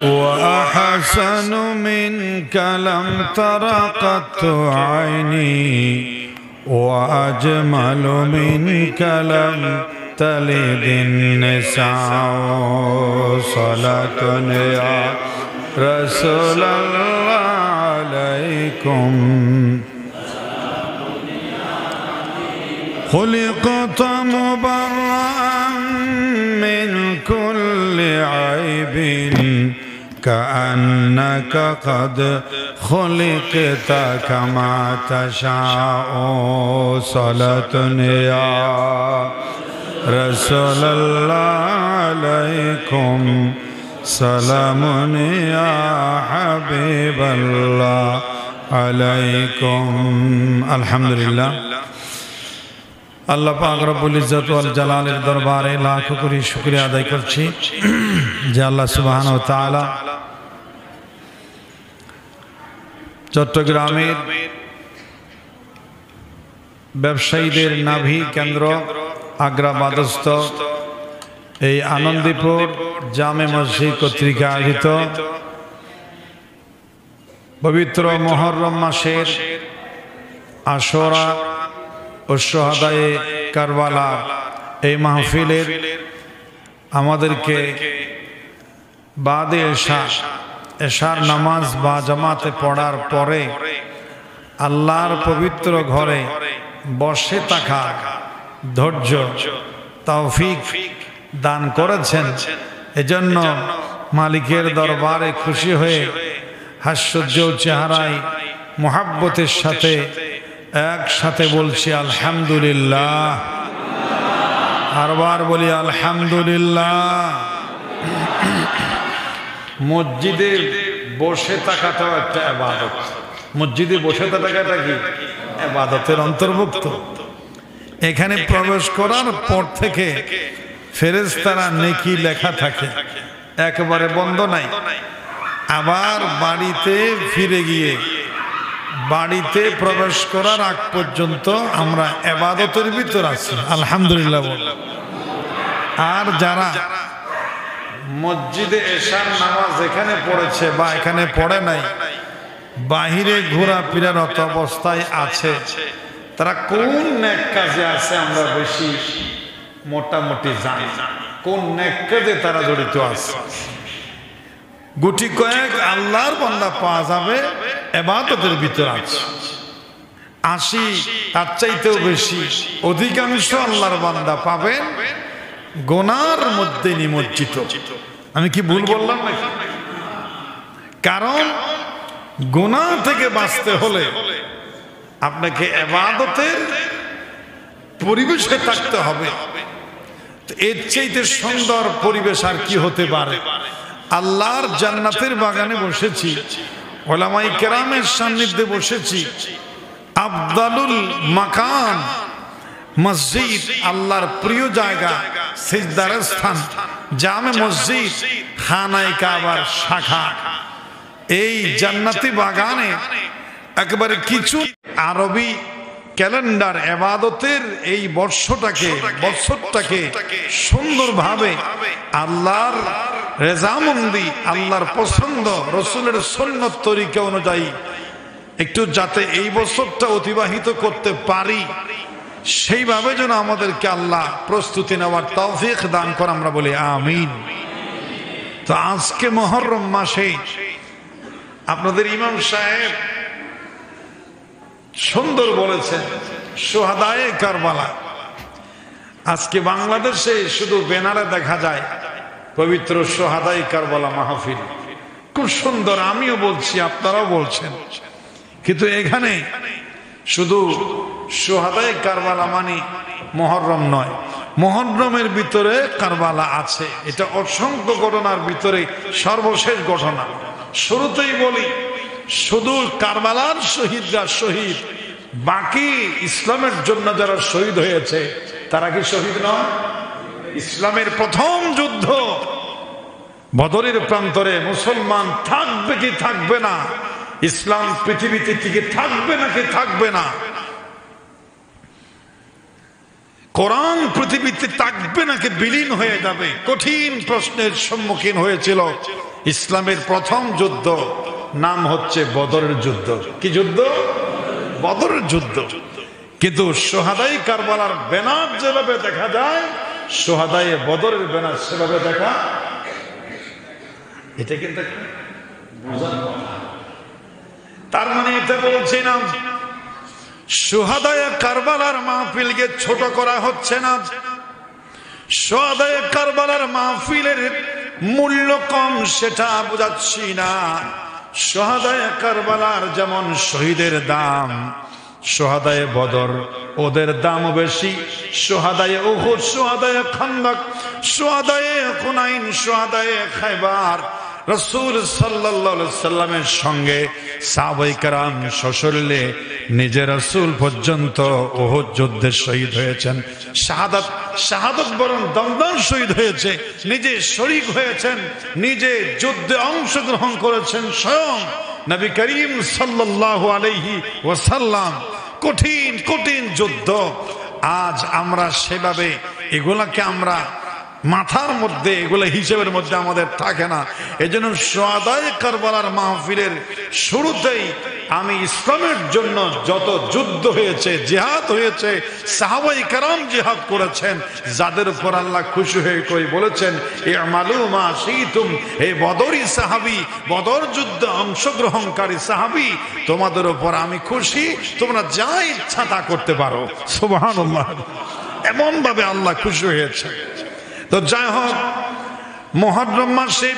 وأحسن منك لم تر قط عيني وأجمل منك لم تلد النساء صلاة يا رسول الله عليكم خلقت مبرأ من كل عيب كأنك قد خلقت كما تشاء صلاة يا رسول الله عليكم سلام يا حبيب الله عليكم الحمد لله আল্লাহ পাক রব্বুল ইজ্জত ওয়াল জালালের দরবারে লাখ কোটি শুকরিয়া আদায় করছি যে আল্লাহ সুবহানাহু ওয়া তাআলা চট্টগ্রামের ব্যবসায়ীদের নাভি কেন্দ্র আগ্রাবাদস্থ এই আনন্দীপুর জামে মসজিদ কর্তৃক আয়োজিত পবিত্র মুহররম মাসের আশুরা ও শুহাদায়ে কারবালা এই মাহফিলের আমাদেরকে বাদে এশার নামাজ বা জামাতে পড়ার পরে আল্লাহর পবিত্র ঘরে বসে থাকা ধৈর্য তৌফিক দান করেছেন। এজন্য মালিকের দরবারে খুশি হয়ে হাস্যোজ্জ্বল চেহারায় মুহাব্বতের সাথে একসাথে বলছি আলহামদুলিল্লাহ। আরবার বলি আলহামদুলিল্লাহ। মসজিদে বসে থাকাটাও একটা ইবাদত। মসজিদে বসে থাকাটা কি ইবাদতের অন্তর্ভুক্ত। এখানে প্রবেশ করার পর থেকে ফেরেশতারা নেকি লেখা থাকে, একেবারে বন্ধ নাই। আবার বাড়িতে ফিরে গিয়ে বাড়িতে প্রবেশ করার আগ পর্যন্ত আমরা ইবাদতের ভিতর আছি আলহামদুলিল্লাহ। আর যারা মসজিদে এশার নামাজ এখানে পড়েছে বা এখানে পড়ে নাই, বাহিরে ঘোরাফেরারত অবস্থায় আছে, তারা কোন নেক কাজে আছে আমরা বেশি মোটামুটি জানি। কোন নেক কাজে তারা জড়িত আছে গুটি কয়েক আল্লাহর বান্দা পাওয়া যাবে ইবাদতের ভিতর আছে। ৮০ তার চাইতেও বেশি অধিকাংশ আল্লাহর বান্দা পাবেন গুনার মধ্যে নিমজ্জিত। আমি কি ভুল বললাম নাকি? কারণ গুনাহ থেকে বাঁচতে হলে আপনাকে ইবাদতের পরিবেশে থাকতে হবে। এর চাইতে সুন্দর পরিবেশ আর কি হতে পারে? আল্লাহর জান্নাতের বাগানে বসেছি, উলামায়ে কেরামের সান্নিধ্যে বসেছি। আফদালুল মাকান মসজিদ, আল্লাহর প্রিয় জায়গা, সিজদার স্থান, জামে মসজিদ, খানায়ে কাবার শাখা। এই জান্নাতি বাগানে একেবারে কিছু আরবি ক্যালেন্ডার ইবাদতের এই বছরটাকে সুন্দরভাবে আল্লাহর রেজামন্দি, আল্লাহর পছন্দ, রসুলের সুন্নত তরিকা অনুযায়ী একটু যাতে এই বছরটা অতিবাহিত করতে পারি, সেইভাবে যেন আমাদেরকে আল্লাহ প্রস্তুতি নেওয়ার তৌফিক দান করে আমরা বলি আমিন। তো আজকে মুহররম মাসে আপনাদের ইমাম সাহেব সুন্দর বলেছেন শুহাদায়ে কারবালা। আজকে বাংলাদেশে শুধু ব্যানারে দেখা যায় পবিত্র শুহাদায়ে কারবালা মাহফিল, খুব সুন্দর, আমিও বলছি আপনারাও বলছেন, কিন্তু এখানে শুধু শুহাদায়ে কারবালা মানে মুহররম নয়, মুহররমের ভিতরে কারবালা আছে। এটা অসংখ্য ঘটনার ভিতরে সর্বশেষ ঘটনা। শুরুতেই বলি, শুধু কারবালার শহীদরা শহীদ, বাকি ইসলামের জন্য যারা শহীদ হয়েছে তারা কি শহীদ নয়? ইসলামের প্রথম যুদ্ধ বদরের প্রান্তরে মুসলমান থাকবে কি থাকবে না, ইসলাম পৃথিবীতে টিকে থাকবে নাকি থাকবে না, কোরআন পৃথিবীতে থাকবে নাকি বিলীন হয়ে যাবে, কঠিন প্রশ্নের সম্মুখীন হয়েছিল ইসলামের প্রথম যুদ্ধ নাম হচ্ছে বদরের যুদ্ধ। কি যুদ্ধ? বদরের যুদ্ধ। কিন্তু সোহাদাই কারবালার ব্যানার যেভাবে দেখা যায়, সোহাদাই বদরের ব্যানার সেভাবে দেখা, এটা কিন্তু তার মানে এটা বলছি না সোহাদাই কারবালার মাহফিলকে ছোট করা হচ্ছে না, সোহাদাই কারবালার মাহফিলের মূল্য কম সেটা বোঝাচ্ছি না। সোহাদাই কারবালার যেমন শহীদের দাম, সোহাদায়ে বদর ওদের দামও বেশি, সোহাদায়ে উহুদ, সোহাদায়ে খান্দক, সোহাদায়ে হুনাইন, সোহাদায়ে খায়বার রাসূল সাল্লাল্লাহু আলাইহি সাল্লামের সঙ্গে সাহাবায়ে কেরাম সশরীরে নিজে রাসূল পর্যন্ত উহুদ যুদ্ধে শহীদ হয়েছেন। শাহাদাত বরং দমদম শহীদ হয়েছে, নিজে শরীক হয়েছেন, নিজে যুদ্ধে অংশগ্রহণ করেছেন স্বয়ং নবী করিম সাল্লাল্লাহু আলাইহি ওয়াসাল্লাম। কঠিন কঠিন যুদ্ধ। আজ আমরা সেভাবে এগুলাকে আমরা মাথার মধ্যে, এগুলো হিসেবের মধ্যে আমাদের থাকে না। এজন্য সোহাদায়ে কারবালার মাহফিলের শুরুতেই আমি ইসলামের জন্য যত যুদ্ধ হয়েছে, জিহাদ হয়েছে, সাহাবায়ে কেরাম জিহাদ করেছেন, যাদের উপর আল্লাহ খুশি হয়ে কই বলেছেন ইমালু মা শিতুম, হে বদরি সাহাবী, বদর যুদ্ধে অংশগ্রহণকারী সাহাবী, তোমাদের উপর আমি খুশি, তোমরা যা ইচ্ছা তা করতে পারো। সুবহানাল্লাহ, এমন ভাবে আল্লাহ খুশি হয়েছে। তো যাই হোক, মুহররম মাসে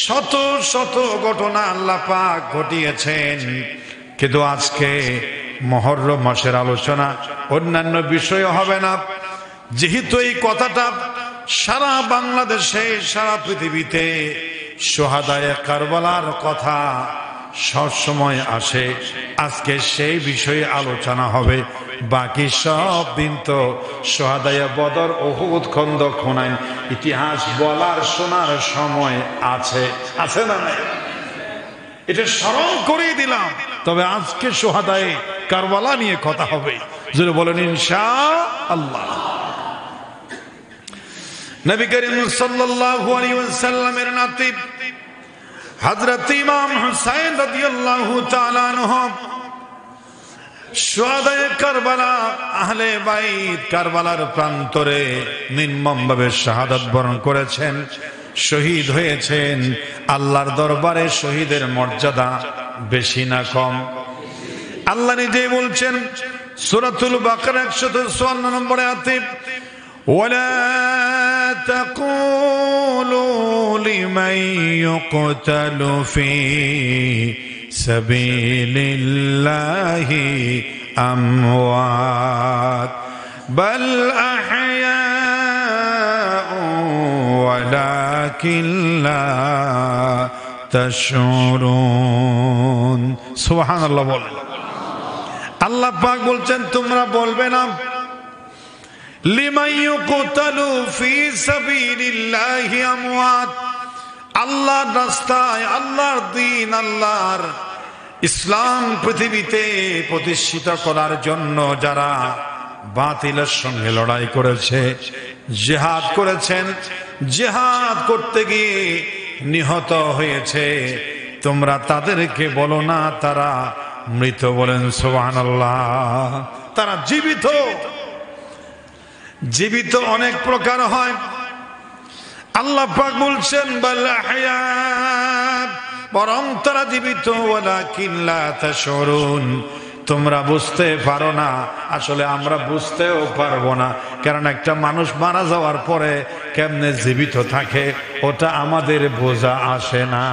শত শত ঘটনা আল্লাহ পাক ঘটিয়েছেন, কিন্তু আজকে মুহররম মাসের আলোচনা অন্যান্য বিষয় হবে না। যেহেতু এই কথাটা সারা বাংলাদেশে, সারা পৃথিবীতে সোহাদায়ে কারবালার কথা সবসময় আসে, আজকে সেই বিষয়ে আলোচনা হবে। বাকি সব দিন তো সোহাদায়ে বদর, উহুদ, খন্দক, হুনাইন ইতিহাস বলার শোনার সময় আছে, আছে না নাই? এটা স্মরণ করেই দিলাম। তবে আজকে সোহাদায়ে কারবালা নিয়ে কথা হবে, যদি বলেন ইনশাআল্লাহ। নবী করিম সাল্লাল্লাহু আলাইহি ওয়াসাল্লামের নাতি হযরত ইমাম হুসাইন রাদিয়াল্লাহু তাআলা আনহু সোহাদায়ে কারবালা, আহলে বাইত কারবালার প্রান্তরে নির্মমভাবে শাহাদাত বরণ করেছেন, শহীদ হয়েছেন। আল্লাহর দরবারে শহীদের মর্যাদা বেশি না কম? আল্লাহ নিজেই বলছেন সূরাতুল বাকারা 154 নম্বর আয়াতে, ওয়ালা তাকুলু লিমান ইউকতালু ফি সাবিলিল্লাহি আমওয়াত বাল আহইয়াউ ওয়ালাকিন লা তাশউরুন। সুবহানাল্লাহ বলেন। আল্লাহ পাক বলছেন তোমরা বলবে না লিমান ইউকতালু ফি সাবিলিল্লাহি আমওয়াত, আল্লাহর রাস্তায়, আল্লাহর দ্বীন, আল্লাহর ইসলাম পৃথিবীতে প্রতিষ্ঠিত করার জন্য যারা বাতিলের সঙ্গে লড়াই করেছে, জিহাদ করেছেন, জিহাদ করতে গিয়ে নিহত হয়েছে, তোমরা তাদেরকে বলো না তারা মৃত। বলেন সুবহানাল্লাহ। তারা জীবিত। জীবিত অনেক প্রকার হয়। আল্লাহ পাক বলছেন বাল আহইয়া, বরং তারা জীবিত, ওয়ালাকিন লা তাশউরুন, তোমরা বুঝতে পারো না। আসলে আমরা বুঝতেও পারবো না, কারণ একটা মানুষ মারা যাওয়ার পরে কেমনে জীবিত থাকে ওটা আমাদের বোঝা আসে না।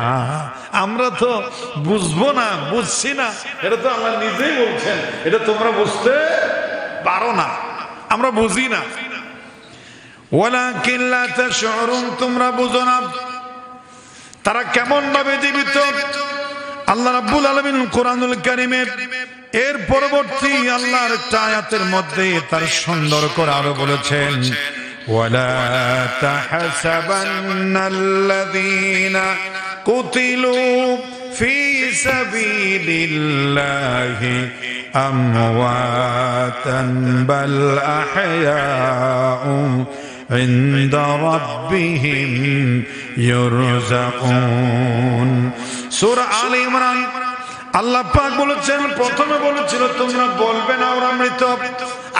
আমরা তো বুঝবো না, বুঝছি না, এটা তো আল্লাহ নিজেই বলছেন, এটা তোমরা বুঝতে পারো না, আমরা বুঝি না। ওয়ালাকিন লা তাশউরুন, তোমরা বুঝো না তারা কেমন ভাবে জীবিত। আল্লাহ রাব্বুল আলামিন কোরআনুল কারীমে এর পরবর্তী আল্লাহর একটা আয়াতের মধ্যে তার সুন্দর করে আরো বলেছেন, ওয়ালা তাহসাবান্নাল্লাযীনা কুতিলু ফি সাবিলিল্লাহি আমওয়াতান বাল আহইয়াউ ইনদা রাব্বিহিম ইউরযাকুন। সূরা আলে ইমরান আল্লাহ পাক বলেছেন, প্রথমে বলেছিল তোমরা বলবে না ওরা মৃত,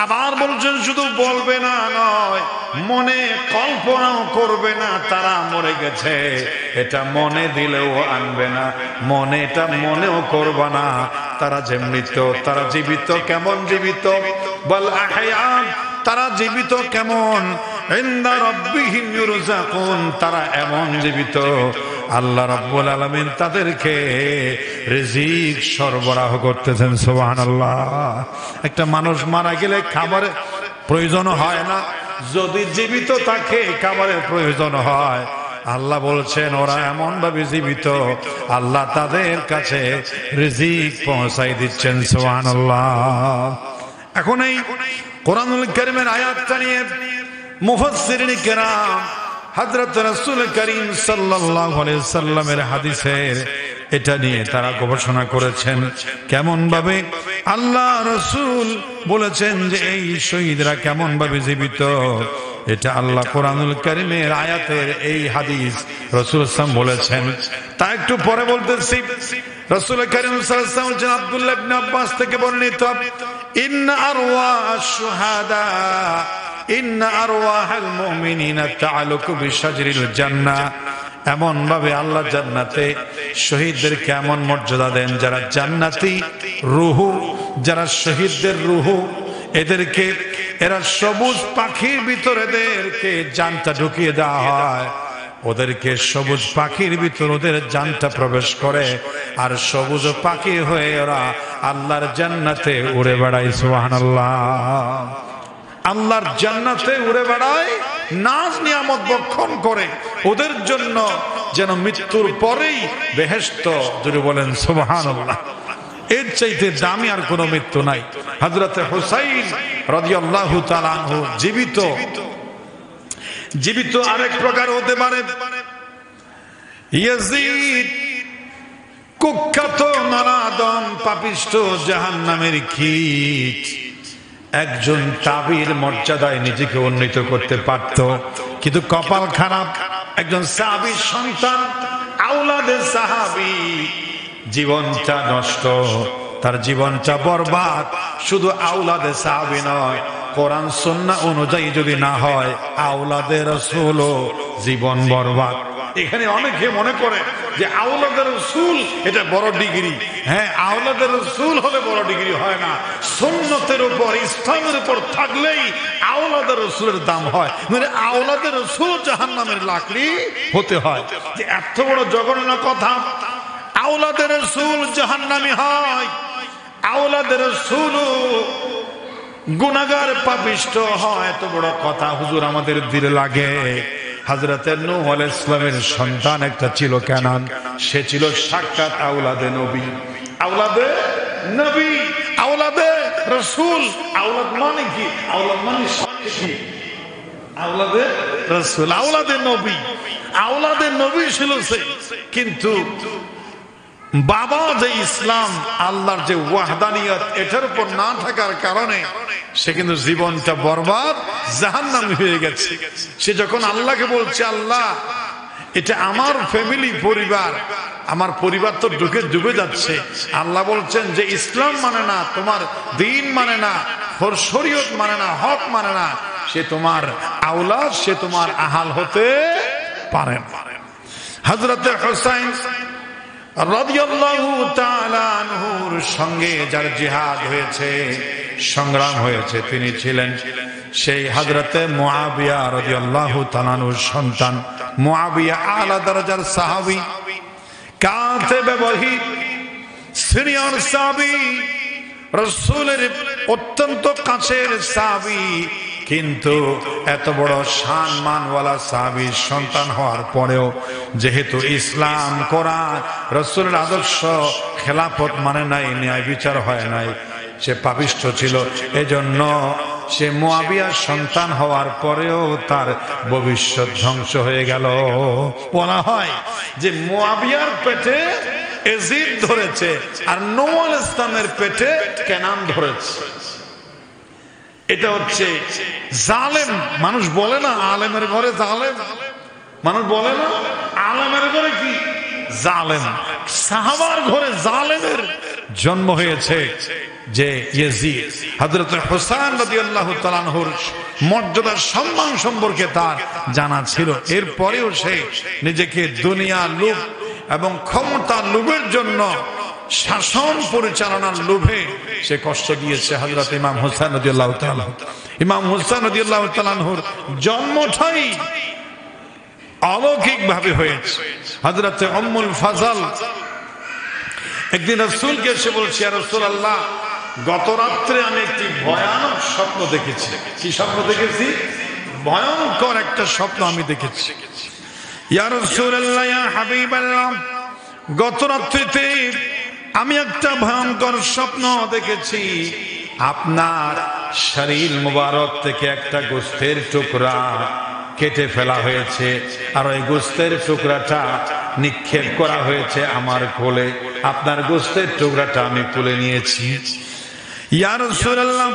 আবার বলছেন শুধু বলবে না নয়, মনে কল্পনাও করবে না তারা মরে গেছে, এটা মনে দিলেও আনবে না, এটা মনেও করবে না তারা যে মৃত, তারা জীবিত। কেমন জীবিত? বল আহয়া, তারা জীবিত কেমন? ইনদা রাব্বিহিম ইউরযাকুন, তারা এমন জীবিত আল্লাহ রাব্বুল আলামিন তাদেরকে রিজিক সরবরাহ করতেছেন। সুবহানাল্লাহ। একটা মানুষ মারা গেলে খাবারের প্রয়োজন হয় না, যদি জীবিত থাকে খাবারের প্রয়োজন হয়। আল্লাহ বলছেন ওরা এমন ভাবে জীবিত, আল্লাহ তাদের কাছে রিজিক পৌঁছাই দিচ্ছেন। সুবহানাল্লাহ। এখন এই কোরআনুল কারীমের আয়াতটা নিয়ে মুফাসসিরিন কিরাম হযরত রাসূল করিম সাল্লাল্লাহু আলাইহি সাল্লামের হাদিসের এটা নিয়ে তারা গবেষণা করেছেন কেমন ভাবে আল্লাহ রাসূল বলেছেন যে এই শহীদরা কেমন ভাবে জীবিত। এটা আল্লাহ কোরআনুল কারীমের আয়াতের এই হাদিস রাসূল সাল্লাল্লাহু বলেছেন, তা একটু পরে বলতেছি। রাসূল করিম সাল্লাল্লাহু আলাইহি ওয়াসাল্লাম বলেছেন, আব্দুল্লাহ ইবনে আব্বাস থেকে বর্ণিত, ইন্না আরওয়াশ শুহাদা ইন্না আরওয়াহাল মুমিনিনা তাআলুকু বিশাজরিল জান্নাহ। এমন ভাবে আল্লাহ জান্নাতে শহীদদের কেমন মর্যাদা দেন, যারা জান্নাতি রূহু, যারা শহীদদের রূহু, এদেরকে এরা সবুজ পাখির ভিতরে এদেরকে জানটা ঢুকিয়ে দেওয়া হয়, ওদেরকে সবুজ পাখির ভিতর ওদের জানটা প্রবেশ করে, আর সবুজ পাখি হয়ে ওরা আল্লাহর জান্নাতে উড়ে বেড়ায়। সুবহানাল্লাহ। আল্লাহর জান্নাতে উড়ে বেড়ায়, নাজ নিয়ামত ভক্ষণ করে, ওদের জন্য যেন মৃত্যুর পরেই বেহেশত। যদি বলেন সুবহানাল্লাহ। এর চাইতে দামি আর কোনো মৃত্যু নাই। হযরত হুসাইন রাদিয়াল্লাহু তাআলা আনহু জীবিত। জীবিত আরেক প্রকার হতে পারে, ইয়াজিদ কুখ্যাত মারাদম পাপিষ্ঠ জাহান্নামের কীট, একজন তাবির মর্যাদায় নিজেকে উন্নীত করতে পারত, কিন্তু কপাল খারাপ, একজন সাহাবীর সন্তান, আওলাদে সাহাবী, জীবনটা নষ্ট, তার জীবনটা বরবাদ। শুধু আওলাদে সাহাবী নয়, কোরআন সুন্নাহ অনুযায়ী যদি না হয়, আওলাদে রাসূলও জীবন বরবাদ। এখানে অনেকে মনে করে যে আওলাদে রাসূল এটা বড় ডিগ্রি। হ্যাঁ, আওলাদে রাসূল হলে বড় ডিগ্রি হয় না, সুন্নতের উপর ইসলামের উপর থাকলেই আওলাদে রাসূলের দাম হয়। মানে আওলাদে রাসূল জাহান্নামের লাকড়ি হতে হয়। যে এত বড় জঘন্য কথা, আওলাদে রাসূল জাহান্নামী হয়, আওলাদে রাসূল গুনাহগার পাপিষ্ঠ হয়, এত বড় কথা হুজুর আমাদের দিলে লাগে। হযরত নূহ আলাইহিস সালামের সন্তান একটা ছিল কানান, সে ছিল সাক্ষাৎ আওলাদে নবী। আওলাদে নবী, আওলাদে রাসূল। আওলাদ মানে কি? আওলাদ মানে কি? আওলাদে রাসূল, আওলাদে নবী। আওলাদে নবী ছিল সে, কিন্তু বাবা যে ইসলাম, আল্লাহর যে ওয়াহদানিয়ত, এটার উপর না থাকার কারণে সে কিন্তু জীবনটা বরবাদ, জাহান্নামী হয়ে গেছে। সে যখন আল্লাহকে বলছে, আল্লাহ এটা আমার ফ্যামিলি, পরিবার, আমার পরিবার তো ডুবে যাচ্ছে, আল্লাহ বলছেন যে ইসলাম মানে না, তোমার দ্বীন মানে না, শরীয়ত মানে না, হক মানে না, সে তোমার আওলাদ, সে তোমার আহাল হতে পারে না। হযরত হুসাইন রাদিয়াল্লাহু তাআলা আনহুর সঙ্গে যার জিহাদ হয়েছে, সংগ্রাম হয়েছে, তিনি ছিলেন সেই হযরতে মুআবিয়া রাদিয়াল্লাহু তাআলা আনহুর সন্তান। মুআবিয়া আলা দরজার সাহাবী, কাতিবে ওহী, সিনিয়র সাহাবী, রাসূলের অত্যন্ত কাছের সাহাবী, কিন্তু এত বড় সম্মানওয়ালা সাহাবীর সন্তান হওয়ার পরেও যেহেতু ইসলাম, কোরআন, রাসূলের আদর্শ, খেলাফত মানে নাই, ন্যায় বিচার হয় নাই, সে পাপিষ্ঠ ছিল। এজন্য সে মুআবিয়ার সন্তান হওয়ার পরেও তার ভবিষ্যৎ ধ্বংস হয়ে গেল। বলা হয় যে মুআবিয়ার পেটে ইয়াজিদ ধরেছে, আর নূহ আলাইহিস সালামের পেটে কেনান ধরেছে। এটা হচ্ছে জালেম। মানুষ বলে না আলেমের ঘরে জালেম, মানুষ বলে না আলেমের ঘরে কি জালেম। সাহাবার ঘরে জালেমের জন্ম হয়েছে। যে ইয়াজিদ, হযরত হুসাইন রাদিয়াল্লাহু তাআলা আনহুর মর্যাদা সম্মান সম্পর্কে তার জানা ছিল, এরপরেও সে নিজেকে দুনিয়া লোভ এবং ক্ষমতা লোভের জন্য, শাসন পরিচালনার লোভে সে কষ্ট দিয়েছে হযরত ইমাম হুসাইন রাদিয়াল্লাহু তাআলা। ইমাম হুসাইন রাদিয়াল্লাহু তাআলা আনহুর জন্মটাই অলৌকিক ভাবে হয়েছে। হযরত উম্মুল ফাজল একদিন রাসূলকে এসে বলছে, ইয়া রাসূলুল্লাহ, গত রাত্রে আমি একটি ভয়ানক স্বপ্ন দেখেছি। কি স্বপ্ন দেখেছি? ভয়ঙ্কর একটা স্বপ্ন আমি দেখেছি। ইয়া রাসূলুল্লাহ, ইয়া হাবিবাল্লাহ, গত রাত্রিতে আমি একটা ভয়ঙ্কর স্বপ্ন দেখেছি। আপনার শরীর মুবারক থেকে একটা গোশতের টুকরা কেটে ফেলা হয়েছে, আর ওই গোশতের টুকরাটা নিক্ষেপ করা হয়েছে আমার কোলে। আপনার গোশতের টুকরাটা আমি তুলে নিয়েছি। ইয়া রাসূলুল্লাহ,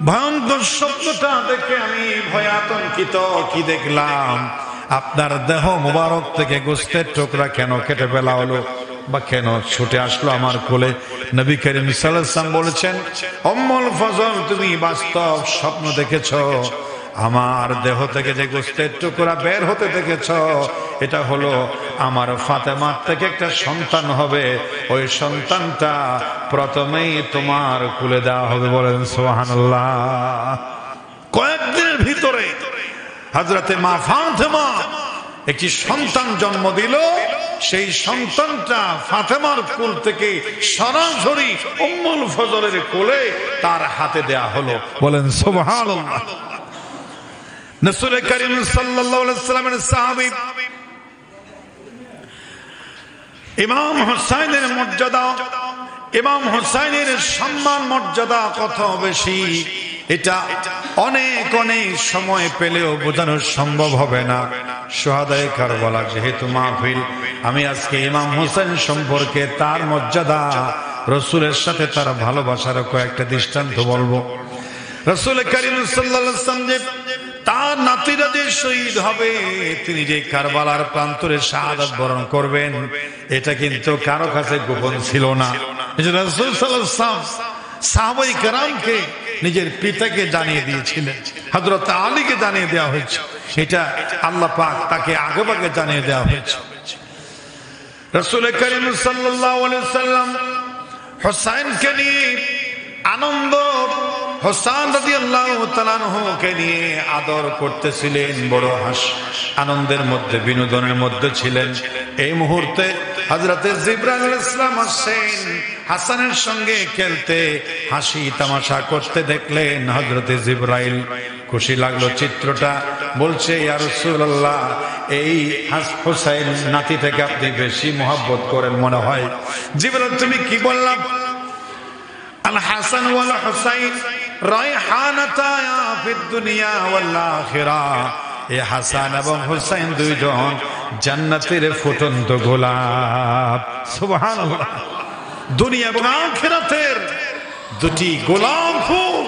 ভয়ঙ্কর স্বপ্নটা দেখে আমি ভয়াতঙ্কিত। কি দেখলাম? আপনার দেহ মুবারক থেকে গোশতের টুকরা কেন কেটে ফেলা হলো বা কেন ছুটে আসলো আমার কোলে? নবী করিম সাল্লাল্লাহু আলাইহি ওয়াসাল্লাম বলেছেন, উম্মুল ফজল, তুমি বাস্তব স্বপ্ন দেখেছো। আমার দেহ থেকে যে গোশতের টুকরা বের হতে দেখেছ, এটা হলো আমার ফাতেমার থেকে একটা সন্তান হবে। ওই সন্তানটা প্রথমেই তোমার কুলে দেওয়া হবে। বলেন সুবহানাল্লাহ। কয়েকদিনের ভিতরে হযরতে মা ফাতেমা একটি সন্তান জন্ম দিল। সেই সন্তানটা ফাতেমার কুল থেকে সরাসরি উম্মুল ফজলের কোলে তার হাতে দেয়া হলো। বলেন সুবহানাল্লাহ। রাসূল করিম সাল্লাল্লাহু আলাইহি ওয়াসাল্লামের সাহাবী ইমাম হুসাইনের মর্যাদা, ইমাম হুসাইনের সম্মান মর্যাদা কত বেশি, এটা অনেক অনেক সময় পেলেও বোঝানো সম্ভব হবে না। শুহাদায়ে কারবালা যেহেতু মাহফিল, আমি আজকে ইমাম হুসাইন সম্পর্কে, তার মর্যাদা, রাসূলের সাথে তার ভালোবাসার কয়েকটা দৃষ্টান্ত বলবো। রাসূল করিম সাল্লাল্লাহু আলাইহি ওয়াসাল্লাম যে তার নাতিরা যে শহীদ হবে, তিনি যে কারবালার প্রান্তরে শাহাদাত বরণ করবেন, এটা কিন্তু কারো কাছে গোপন ছিল না। রাসূল সাল্লাল্লাহু আলাইহি ওয়াসাল্লাম সাহাবায়ে কেরামকে নিজের পিতাকে জানিয়ে দিয়েছিলেন, হযরত আলীকে জানিয়ে দেওয়া হয়েছে। এটা আল্লাহ পাক তাকে আগেভাগে জানিয়ে দেওয়া হয়েছে। রাসূল করিম সাল্লাল্লাহু আলাইহি ওয়াসাল্লাম হুসাইনকে নিয়ে আনন্দ, হুসাইন রাদিয়াল্লাহু তাআলা আনহুকে নিয়ে আদর করতেছিলেন, বড় আনন্দের মধ্যে, বিনোদনের মধ্যে ছিলেন। এই মুহূর্তে হযরতে জিবরাইল আলাইহিস সালাম আসেন, হাসানের সঙ্গে খেলতে, হাসি তামাশা করতে দেখলেন হযরতে জিবরাইল। খুশি লাগলো চিত্রটা। বলছে, ইয়া রাসূলুল্লাহ, এই হুসাইন নাতিটাকে আপনি বেশি মহব্বত করেন মনে হয়। জিবরাইল, তুমি কি বললাম? আল হাসান ওয়াল হুসাইন রায়হানাতায়া ফিদ দুনিয়া ওয়াল আখিরাহ। এই হাসান এবং হুসাইন দুইজন জান্নাতের ফুটন্ত গোলাপ। সুবহানাল্লাহ। দুনিয়া এবং আখিরাতের দুটি গোলাপ ফুল,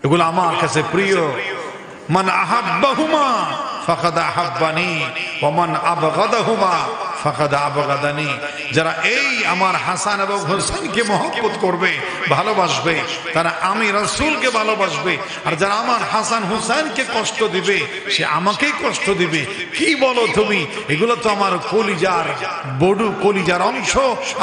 এগুলো আমার কাছে প্রিয়। মান আহাব্বাহুমা ফাকাদ আহাব্বানি ওয়া মান আবগাদাহুমা ফাকাদ আবগাদানি। যারা এই আমার হাসান এবং হুসাইনকে মহব্বত করবে, ভালোবাসবে, তারা আমি রাসূলকে ভালোবাসবে। আর যারা আমার হাসান হুসাইনকে কষ্ট দিবে, সে আমাকেই কষ্ট দিবে। কি বলো তুমি? এগুলো তো আমার কলিজার বড়, কলিজার অংশ,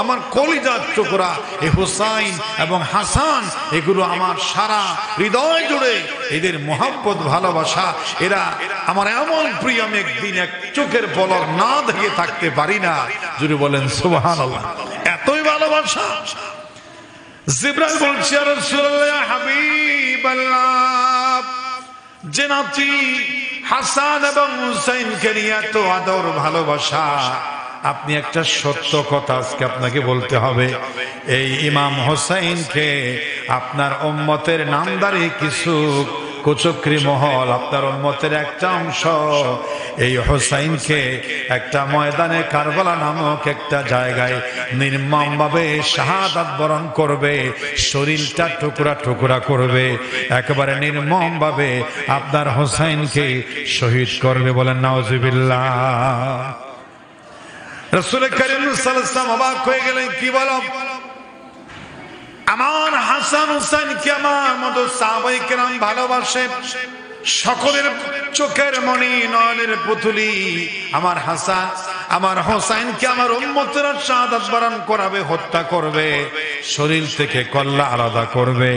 আমার কলিজার টুকরা। এই হুসাইন এবং হাসান, এগুলো আমার সারা হৃদয় জুড়ে এদের মহব্বত, ভালোবাসা, এরা আমার এমন প্রিয়, আমি একদিন এক চোখের পলক না দেখে থাকতে পারি না। যদি বলেন সুবহানাল্লাহ। এতই ভালোবাসা। জিবরাইল বলছে, ইয়া রাসূলুল্লাহ, ইয়া হাবিবাল্লাহ, যে নাতি হাসান এবং হুসাইনকে নিয়ে এত আদর ভালোবাসা, আপনি একটা সত্য কথা আজকে আপনাকে বলতে হবে। এই ইমাম হুসাইনকে আপনার উম্মতের নামদারি কিছু কুচক্রি মহল, আপনার উম্মতের একটা অংশ এই হোসাইনকে একটা ময়দানে কারবালা নামক একটা জায়গায় নির্মমভাবে শাহাদাত বরণ করবে, শরীরটা টুকরা টুকরা করবে, একেবারে নির্মমভাবে আপনার হোসাইনকে শহীদ করবে। বলেন নাউজুবিল্লাহ। রাসূল কারীম সাল্লাল্লাহু আলাইহি ওয়াসাল্লাম অবাক হয়ে গেলেন, কি বলো, আমার হাসান হুসাইনকে আমার মতো সাহাবায়ে কেরাম ভালোবাসে, সকলের চোখের মণি, নয়নের পুতুলি আমার হাসান, আমার হোসাইনকে আমার উম্মতেরা শাহাদাত বরণ করাবে, হত্যা করবে, শরীর থেকে কল্লা আলাদা করবে।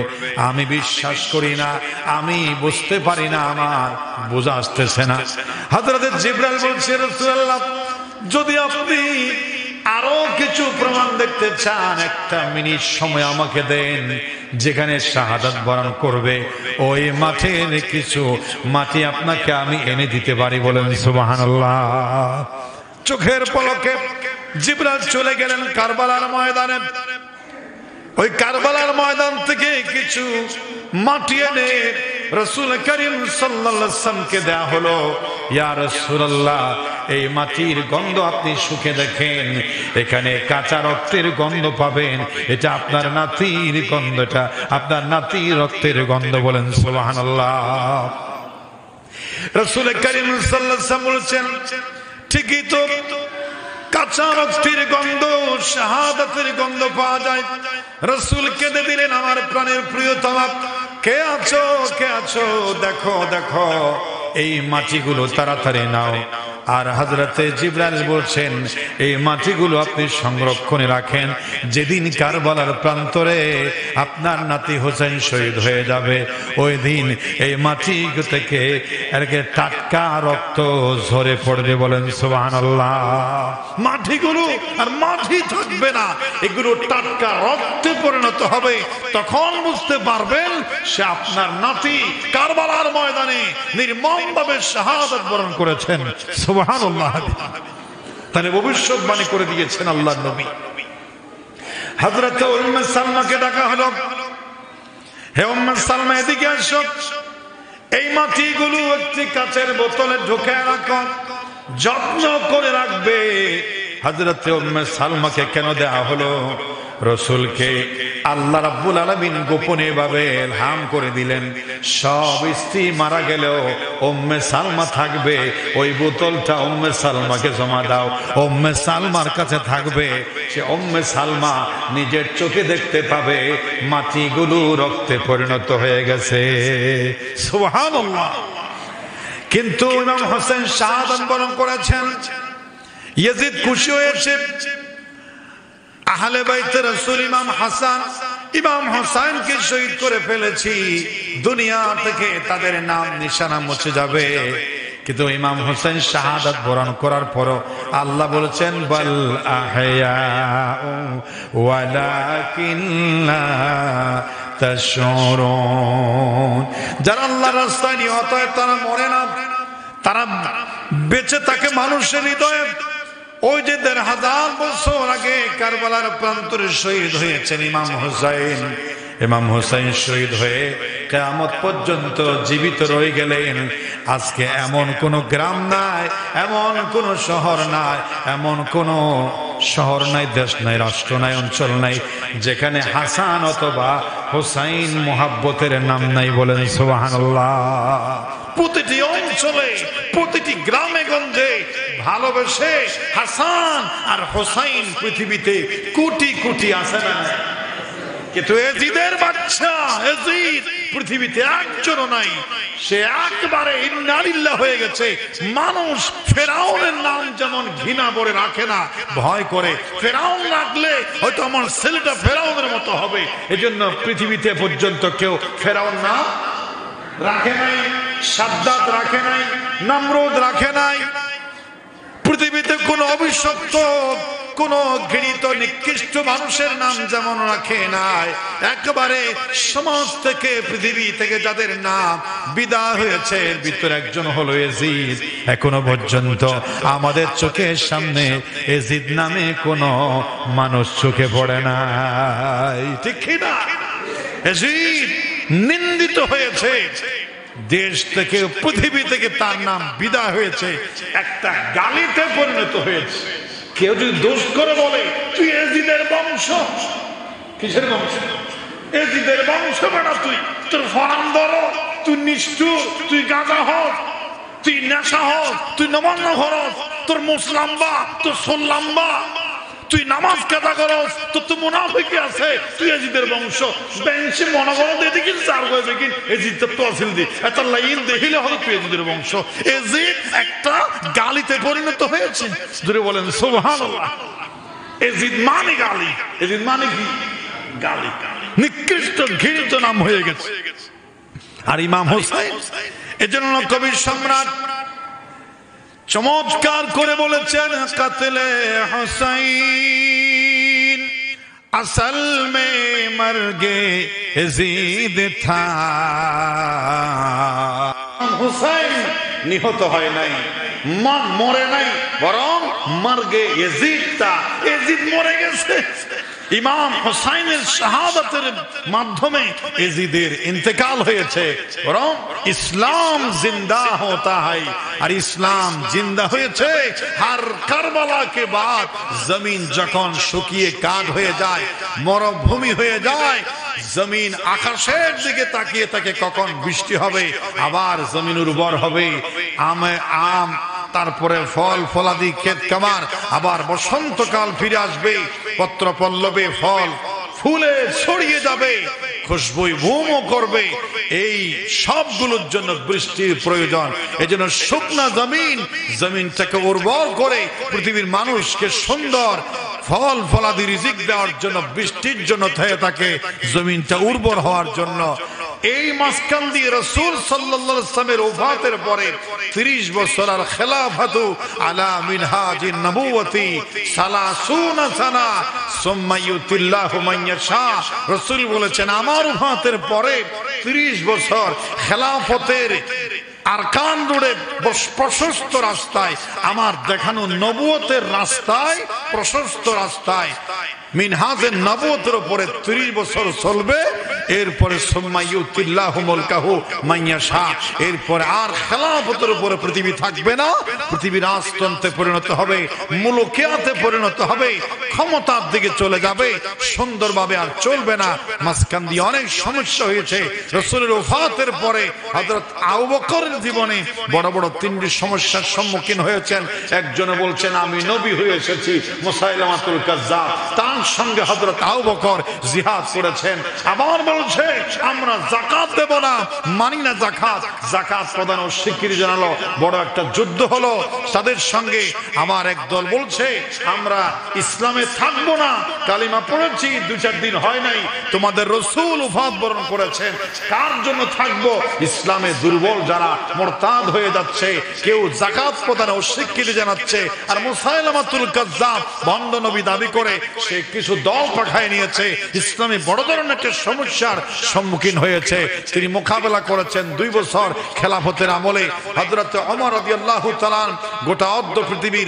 আমি বিশ্বাস করি না, আমি বুঝতে পারি না, আমার বোঝা আসতেছে না। হযরত জিবরাইল বলছে, রাসূলুল্লাহ যদি আপনি আরো কিছু প্রমাণ দেখতে চান, একটা মিনিট সময় আমাকে দেন, যেখানে শাহাদাত বরণ করবে ওই মাঠের কিছু মাটি আপনাকে আমি এনে দিতে পারি। বলেন সুবহানাল্লাহ। চোখের পলকে জিবরাইল চলে গেলেন কারবালার ময়দানে। ওই কারবালার ময়দান থেকে কিছু মাটি এনে রাসূল করিম সাল্লাল্লাহু আলাইহি ওয়াসাল্লামকে দেয়া হলো। ইয়া রাসূলুল্লাহ, এই মাটির গন্ধ আপনি শুকে দেখেন, এখানে কাঁচা রক্তের গন্ধ পাবেন, এটা আপনার নাতির গন্ধ, এটা আপনার নাতির রক্তের গন্ধ। বলেন সুবহানাল্লাহ। রাসূল করিম সাল্লাল্লাহু আলাইহি ওয়াসাল্লাম বলেছেন, ঠিকই তো, কাঁচা রক্তের গন্ধ, শাহাদাতের গন্ধ পাওয়া যায়। রাসূল কেঁদে দিলেন, আমার প্রাণের প্রিয়তমা, কে আছো, কে আছো, দেখো দেখো এই মাটিগুলো তাড়াতাড়ি নাও। আর হযরতে জিবরাইল বলছেন, এই মাটিগুলো আপনি সংরক্ষণে রাখেন, যেদিন কারবালার প্রান্তরে আপনার নাতি হোসেন শহীদ হয়ে যাবে, ওই দিন এই মাটি থেকে টাটকা রক্ত ঝরে পড়বে। বলেন সুবহানাল্লাহ। মাটিগুলো আর মাটি থাকবে না, এগুলো টাটকা রক্তে পরিণত হবে, তখন বুঝতে পারবেন সে আপনার নাতি কারবালার ময়দানে নির্মমভাবে শাহাদাত বরণ করেছেন। সুবহানাল্লাহ। তাহলে ভবিষ্যৎবাণী করে দিয়েছেন আল্লাহর নবী। হযরত উম্মে সালমাকে ডাকা হলো, হে উম্মে সালমা, এদিকে আসো, এই মাটিগুলো একটি কাচের বোতলে ঢুকে রাখো, যত্ন করে রাখবে। হযরত উম্মে সালমাকে কেন দেয়া হলো? রাসূলকে আল্লাহ রাব্বুল আলামিন গোপনে ভাবে ইলহাম করে দিলেন, সব স্ত্রী মারা গেলেও উম্মে সালমা থাকবে, ওই বোতলটা উম্মে সালমাকে জমা দাও, উম্মে সালমার কাছে থাকবে, সে উম্মে সালমা নিজের চোখে দেখতে পাবে মাটিগুলো রক্তে পরিণত হয়ে গেছে। সুবহানাল্লাহ। কিন্তু ইমাম হোসেন শাহাদাত বরণ করেছেন, ইয়াজিদ খুশি হয়েছে, আহলে বাইতে রাসূল ইমাম হাসান, ইমাম হোসেনকে শহীদ করে ফেলেছি, দুনিয়া থেকে তাদের নাম নিশানা মুছে যাবে। কিন্তু ইমাম হোসেন শাহাদাত বরণ করার পরও আল্লাহ বলেছেন, বাল আহয়াউ ওয়ালাকিন লা তাশউরুন। যারা আল্লাহর রাস্তায় নিহত হয় তারা মরে না, তারা বেঁচে থাকে মানুষের হৃদয়ে। ওই যে ১৫০০ বছর আগে কারবালার প্রান্তরে শহীদ হয়েছেন ইমাম হুসাইন, ইমাম হুসাইন শহীদ হয়ে কিয়ামত পর্যন্ত জীবিত রয়ে গেলেন। আজকে এমন কোন গ্রাম নাই, এমন কোন শহর নাই, এমন কোন শহর নাই, দেশ নাই, রাষ্ট্র নাই, অঞ্চল নাই যেখানে হাসান অথবা হুসাইন মুহাব্বতের নাম নাই। বলেন সুবহানাল্লাহ। প্রতিটি অঞ্চলে, প্রতিটি গ্রামে গঞ্জে ভালোবেসে হাসান আর হুসাইন পৃথিবীতে কোটি কোটি আছে না? কিন্তু এজিদের বাচ্চা এজিদ পৃথিবীতে একজনও নাই, সে একবারে ইন্না লিল্লাহ হয়ে গেছে। মানুষ ফেরাউনের নাম যেমন ঘৃণা করে রাখে না, ভয় করে, ফেরাউন রাখলে হয়তো আমার ছেলেটা ফেরাউনের মতো হবে, এজন্য পৃথিবীতে পর্যন্ত কেউ ফেরাউন নাম রাখে নাই, সাদ্দাত রাখে নাই, নমরুদ রাখে নাই। পৃথিবীতে কোন অভিশপ্ত, কোন ঘৃণিত নিকৃষ্ট মানুষের নাম যেমন রাখে নাই, একেবারে সমাজ থেকে, পৃথিবী থেকে যাদের নাম বিদায় হয়েছে এর ভিতরে একজন হলো এজিদ। এখনো পর্যন্ত আমাদের চোখের সামনে এজিদ নামে কোন মানুষ চোখে পড়ে নাই, ঠিক না? এজিদ নিন্দিত হয়েছে, দেশ থেকে পৃথিবী থেকে তার নাম বিদায় হয়েছে, একটা গালিতে পরিণত হয়েছে। কেউ যদি দোষ করে বলে তুই এজিদের বংশ, কিসের বংশ? এজিদের বংশ বেটা, তুই তোর ফরাম ধরো, তুই নিষ্ঠুর, তুই গাঁজা হস, তুই নেশা হস, তুই নবান্ন হরস, তোর মুসলাম্বা, তোর সোল্লাম্বা, তুই নামাজ কাদা করস, তোর তো মুনাফিকি আছে, তুই এজিদের বংশ। বেঞ্চে মনে করো দেখিস চার করে দেখিন এজিদ তো আসিল দি এত লাইন দেখিলে হবে তুই এজিদের বংশ। এজিদ একটা গালিতে পরিণত হয়েছে। যদি বলেন সুবহানাল্লাহ। এজিদ মানে গালি, এজিদ মানে কি? গালি, নিকৃষ্ট ঘৃণিত নাম হয়ে গেছে। আর ইমাম হোসেন এজন্য কবি সম্রাট চমৎকার করে বলেছেন, কাতলে হুসাইন আসল মে মরগে যীদ থা। হুসাইন নিহত হয় নাই, মরে নাই, বরং মরগে যীদ থা, যীদ মরে গেছে। ইমাম হুসাইনের শাহাদাতের মাধ্যমে এজিদের ইন্তেকাল হয়েছে, বরং ইসলাম জিন্দা হতা হয়। আর ইসলাম জিন্দা হয়েছে হর কারবালা কে বাদ। জমিন যখন শুকিয়ে কাঠ হয়ে যায়, মরুভূমি হয়ে যায়, জমিন আকাশের দিকে তাকিয়ে থাকে কখন বৃষ্টি হবে, আবার জমিন উর্বর হবে, আম তারপরে ফল ফলাদি ক্ষেত কামার, আবার বসন্তকাল ফিরে আসবে, পত্র পল্লবে ফল ফুলে ছড়িয়ে যাবে, খুশবুই ভূমও করবে। এই সবগুলোর জন্য বৃষ্টির প্রয়োজন। এজন্য শুকনা জমিনটাকে উর্বর করে পৃথিবীর মানুষকে সুন্দর ফল ফলাদি রিজিক দেওয়ার জন্য, বৃষ্টির জন্য হয়ে থাকে, জমিনটা উর্বর হওয়ার জন্য। এই মাঝখান দিয়ে রাসূল সাল্লাল্লাহু আলাইহি ওয়াসাল্লামের ওফাতের পরে 30 বছর আর খেলাফাতু আলা মিনহাজিন নবুওয়াতি 30 সানা সুম্মা ইউতিল্লাহু মান ইয়াশা। রাসূল বলেছেন আমার ওফাতের পরে 30 বছর খেলাফতের আরকান রোডে প্রশস্ত রাস্তায়, আমার দেখানো নবুয়তের রাস্তায়, প্রশস্ত রাস্তায় মিনহাজের নবুয়তের উপরে 30 বছর চলবে। এরপরে সুম্মা ইউতিল্লাহু মুলকাহু মান ইয়াশা, এরপরে আর খেলাফতের উপরে পৃথিবী থাকবে না, পৃথিবী রাজতন্ত্রে পরিণত হবে, মুলকিয়াতে পরিণত হবে, ক্ষমতার দিকে চলে যাবে, সুন্দরভাবে আর চলবে না। মাঝখান দিয়ে অনেক সমস্যা হয়েছে। রাসূলের ওফাতের পরে হযরত আবু বকরের জীবনে বড় বড় 3টি সমস্যার সম্মুখীন হয়েছেন। একজনে বলছেন আমি নবী হয়ে এসেছি, মুসাইলামাতুল কাজ্জাব, তার সঙ্গে হযরত আবু বকর জিহাদ করেছেন। আবার বলছে আমরা যাকাত দেব না, মানি না যাকাত, যাকাত প্রদান ও স্বীকৃতি জানালো, বড় একটা যুদ্ধ হলো তাদের সঙ্গে। আমার এক দল বলছে আমরা ইসলামে থাকবো না, কালিমা পড়েছি 2-4 দিন হয় নাই, তোমাদের রাসূল ওফাত বরণ করেছেন, কার জন্য থাকবো? ইসলামে দুর্বল যারা মুরতাদ হয়ে যাচ্ছে, কেউ যাকাত প্রদানে অস্বীকৃতি জানাচ্ছে, আর মুসাইলামাতুল কাজ্জাব ভণ্ড নবী দাবি করে সে কিছু দল পাঠায় নিয়েছে, ইসলামে বড় ধরনের একটা সমস্যার সম্মুখীন হয়েছে। তিনি মোকাবেলা করেছেন 2 বছর খেলাফতের আমলে। হযরত ওমর রাদিয়াল্লাহু তাআলা গোটা অর্ধ পৃথিবী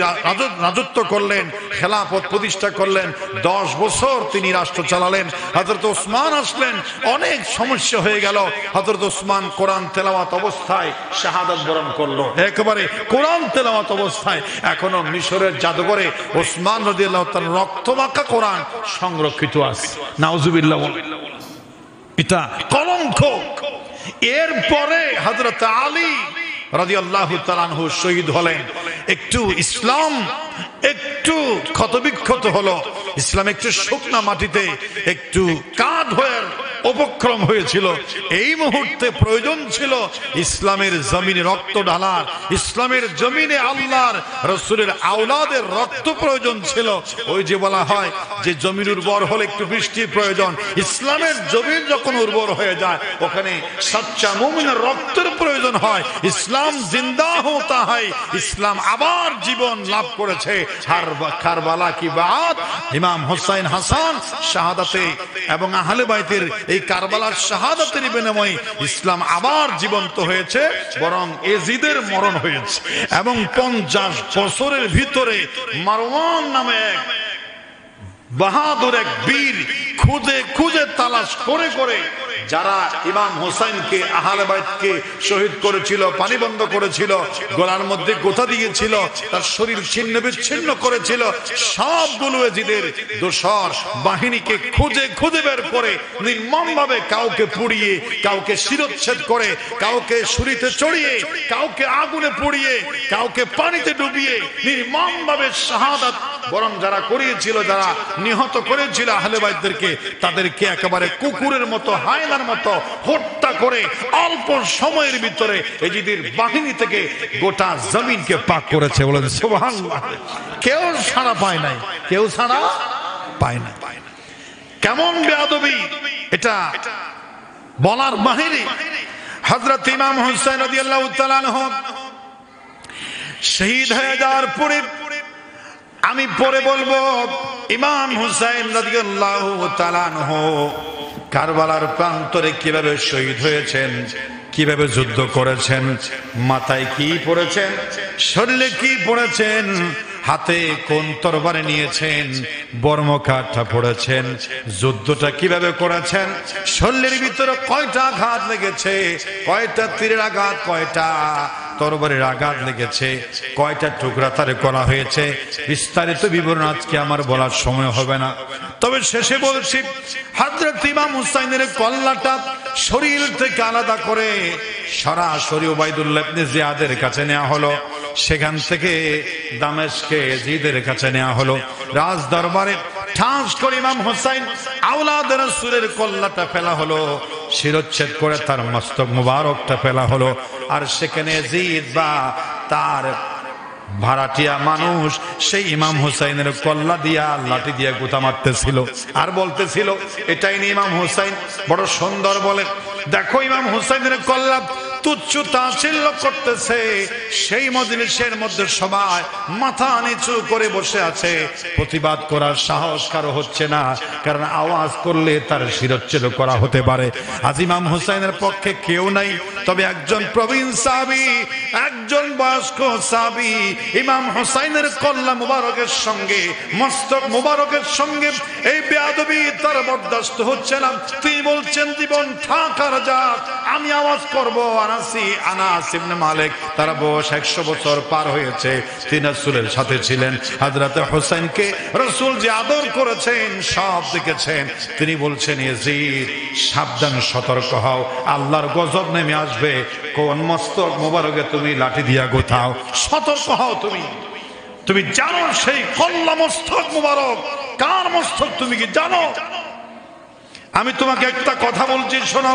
রাজত্ব করলেন, খেলাফত প্রতিষ্ঠা করলেন, 10 বছর তিনি রাষ্ট্র চালালেন। হযরত ওসমান আসলেন, অনেক সমস্যা হয়ে গেল। হযরত ওসমান কোরআন তেলাওয়াত অবস্থায় শাহাদাত বরণ করলো, একেবারে কোরআন তেলাওয়াত অবস্থায়। এখনো মিশরের জাদুঘরে ওসমান রাদিয়াল্লাহু তাআলা রক্তমাখা কোরআন সংরক্ষিত আছে। নাউজুবিল্লাহ, এটা কলঙ্ক। এরপরে হযরত আলী রাদিয়াল্লাহু তাআলা আনহু শহীদ হলেন। একটু ইসলাম একটু ক্ষতবিক্ষত হলো, ইসলাম একটু শুকনা মাটিতে একটু কাঠ হয়ে উপক্রম হয়েছিল। এই মুহূর্তে প্রয়োজন ছিল ইসলামের জমিনে রক্ত ঢালার, ইসলামের জমিনে আল্লাহর রাসূলের আওলাদের রক্ত প্রয়োজন ছিল। ওই যে বলা হয় যে জমিন উর্বর হলে একটু বৃষ্টির প্রয়োজন, ইসলামের জমিন যখন উর্বর হয়ে যায় ওখানে সচ্চা মুমিনের রক্তের প্রয়োজন হয়। ইসলাম জিন্দা হতা হয়, ইসলাম আবার জীবন লাভ করেছে। কারবালা কি বাত, ইমাম হুসাইন হাসান শাহাদাতে এবং আহলে বাইতের এই কারবালার শাহাদাতের বিনিময়ে ইসলাম আবার জীবন্ত হয়েছে, বরং এজিদের মরণ হয়েছে। এবং 50 বছরের ভিতরে মারওয়ান নামে এক বাহাদুর এক বীর খুঁজে খুঁজে তালাশ করে করে যারা ইমাম হোসেনকে আহলে বাইতকে শহীদ করেছিল, পানি বন্ধ করেছিল, গলার মধ্যে গোথা দিয়েছিল, তার শরীর ছিন্ন বিচ্ছিন্ন করেছিল, সবগুলো এজিদের দোসর বাহিনীকে খুঁজে খুঁজে বের করে নির্মমভাবে কাউকে পুড়িয়ে, কাউকে শিরচ্ছেদ করে, কাউকে ছুরিতে চড়িয়ে, কাউকে আগুনে পুড়িয়ে, কাউকে পানিতে ডুবিয়ে নির্মমভাবে শাহাদাত বরণ যারা করিয়েছিল, যারা নিহত করেছিল আহলে বাইতদেরকে, তাদেরকে একেবারে কুকুরের মতো, হায়নার মতো হত্যা করে অল্প সময়ের ভিতরে এজিদের বাহিনী থেকে গোটা জমিনকে পাক করেছে। বলেন সুবহানাল্লাহ। কেউ ছাড়া পায় নাই, কেউ ছাড়া পায় না। কেমন বেয়াদবি এটা বলার বাহিরে। হযরত ইমাম হুসাইন রাদিয়াল্লাহু তাআলা আনহু শহীদ হয়ে যাওয়ার পরে আমি পরে বলবো, ইমাম হুসাইন রাদিয়াল্লাহু তাআলা আনহু কারবালার প্রান্তরে কিভাবে শহীদ হয়েছেন, কিভাবে যুদ্ধ করেছেন, মাথায় কি পড়েছেন, শরীরে কি পড়েছেন, হাতে কোন তরবারি নিয়েছেন, বর্মকাঠটা পড়েছেন, যুদ্ধটা কিভাবে করেছেন, শরীরের ভিতরে কয়টা আঘাত লেগেছে, কয়টা তীরের আঘাত, কয়টা তরবারির আঘাত লেগেছে, কয়টা টুকরা তারে করা হয়েছে, বিস্তারিত বিবরণ আজকে আমার বলার সময় হবে না। তবে শেষে বলছি, হযরত ইমাম হুসাইনের কল্লাটা শরীর থেকে আলাদা করে সরাসরি উবাইদুল্লাহ ইবনে জিয়াদের কাছে নেওয়া হলো। সেখান থেকে দামেস্কে জিদের কাছে নেওয়া হলো। রাজ দরবারে ঠাস করে ইমাম হুসাইন আওলাদ রাসূলের কল্লাটা ফেলা হলো, শিরচ্ছেদ করে তার মস্তক মুবারকটা ফেলা হলো। আর সেখানে জিদ বা তার ভাড়াটিয়া মানুষ সেই ইমাম হুসাইনের কল্লা দিয়া, লাঠি দিয়া গুতা মারতেছিল আর বলতেছিল, এটাই নিয়ে ইমাম হুসাইন বড় সুন্দর বলে, দেখো ইমাম হুসাইনের কল্লা তুচ্ছ তাচ্ছিল্য করতেছে। সেই মজলিসের মধ্যে সবাই মাথা নিচু করে বসে আছে, প্রতিবাদ করার সাহস কারো হচ্ছে না, কারণ আওয়াজ করলে তার শিরচ্ছেদ করা হতে পারে। আজ ইমাম হুসাইনের পক্ষে কেউ নাই, তবে একজন প্রবীণ সাহাবী, একজন বয়স্ক সাহাবী ইমাম হুসাইনের কল্লা মুবারকের সঙ্গে, মস্তক মুবারকের সঙ্গে এই বেয়াদবি তার বরদাস্ত হচ্ছে না। তিনি বলছেন, জীবন থাকার যাক, আমি আওয়াজ করব। আনাস ইবনে মালিক, তার বয়স 100 বছর পার হয়েছে, তিনি রাসূলের সাথে ছিলেন। হযরত হুসাইনকে রাসূল যে আদর করেছেন সব দেখেছেন। তিনি বলছেন, ইয়াজিদ সাবধান, সতর্ক হও, আল্লাহর গজব নেমে আসবে। কোন মস্তক মোবারকে তুমি লাঠি দিয়া গোথাও, সতর্ক হও। তুমি জানো সেই কল্লা মস্তক মোবারক কার মস্তক, তুমি কি জানো? আমি তোমাকে একটা কথা বলছি, শোনো।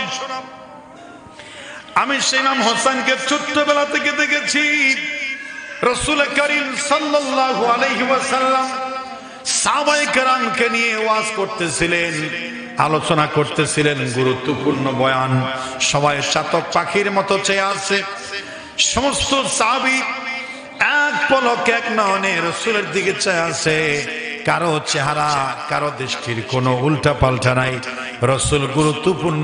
আমি সেই ইমাম হোসেনকে ছোট্টবেলা থেকে দেখেছি। রাসূল করিম সাল্লাল্লাহু আলাইহি ওয়াসাল্লাম সাহাবায়ে কেরামকে নিয়ে ওয়াজ করতেছিলেন, আলোচনা করতেছিলেন, গুরুত্বপূর্ণ বয়ান। সবাই চাতক পাখির মতো চেয়ে আছে। সমস্ত সাহাবী এক পলক এক নয়নে রাসূলের দিকে চেয়ে আছে। কারো চেহারা, কারো দৃষ্টির কোনো উল্টা পাল্টা নাই। রাসূল গুরুত্বপূর্ণ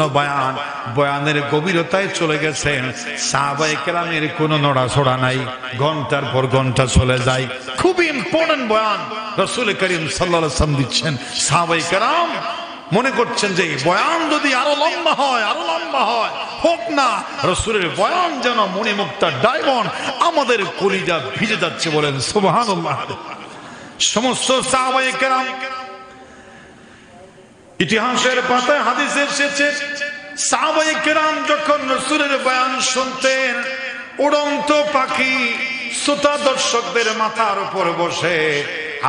বয়ানের গভীরতায় চলে গেছেন। সাহাবায়ে কেরামের কোনো নড়াচড়া নাই, ঘন্টার পর ঘন্টা চলে যায়। খুব ইম্পর্টেন্ট বয়ান রাসূল করিম সাল্লাল্লাহু আলাইহি ওয়াসাল্লাম দিচ্ছেন। সাহাবায়ে কেরাম মনে করছেন যে বয়ান যদি আরো লম্বা হয়, আরো লম্বা হয়, হোক না। রাসূলের বয়ান যেন মণিমুক্তা ডায়মন্ড, আমাদের কলিজা ভিজে যাচ্ছে। বলেন সুবহানাল্লাহ। সমস্ত সাহাবায়ে কেরাম, ইতিহাসের পাতায় হাদিসে এসেছে, সাহাবায়ে কেরাম যখন রাসূলের বয়ান শুনতেন, উড়ন্ত পাখি শ্রোতা দর্শকদের মাথার উপর বসে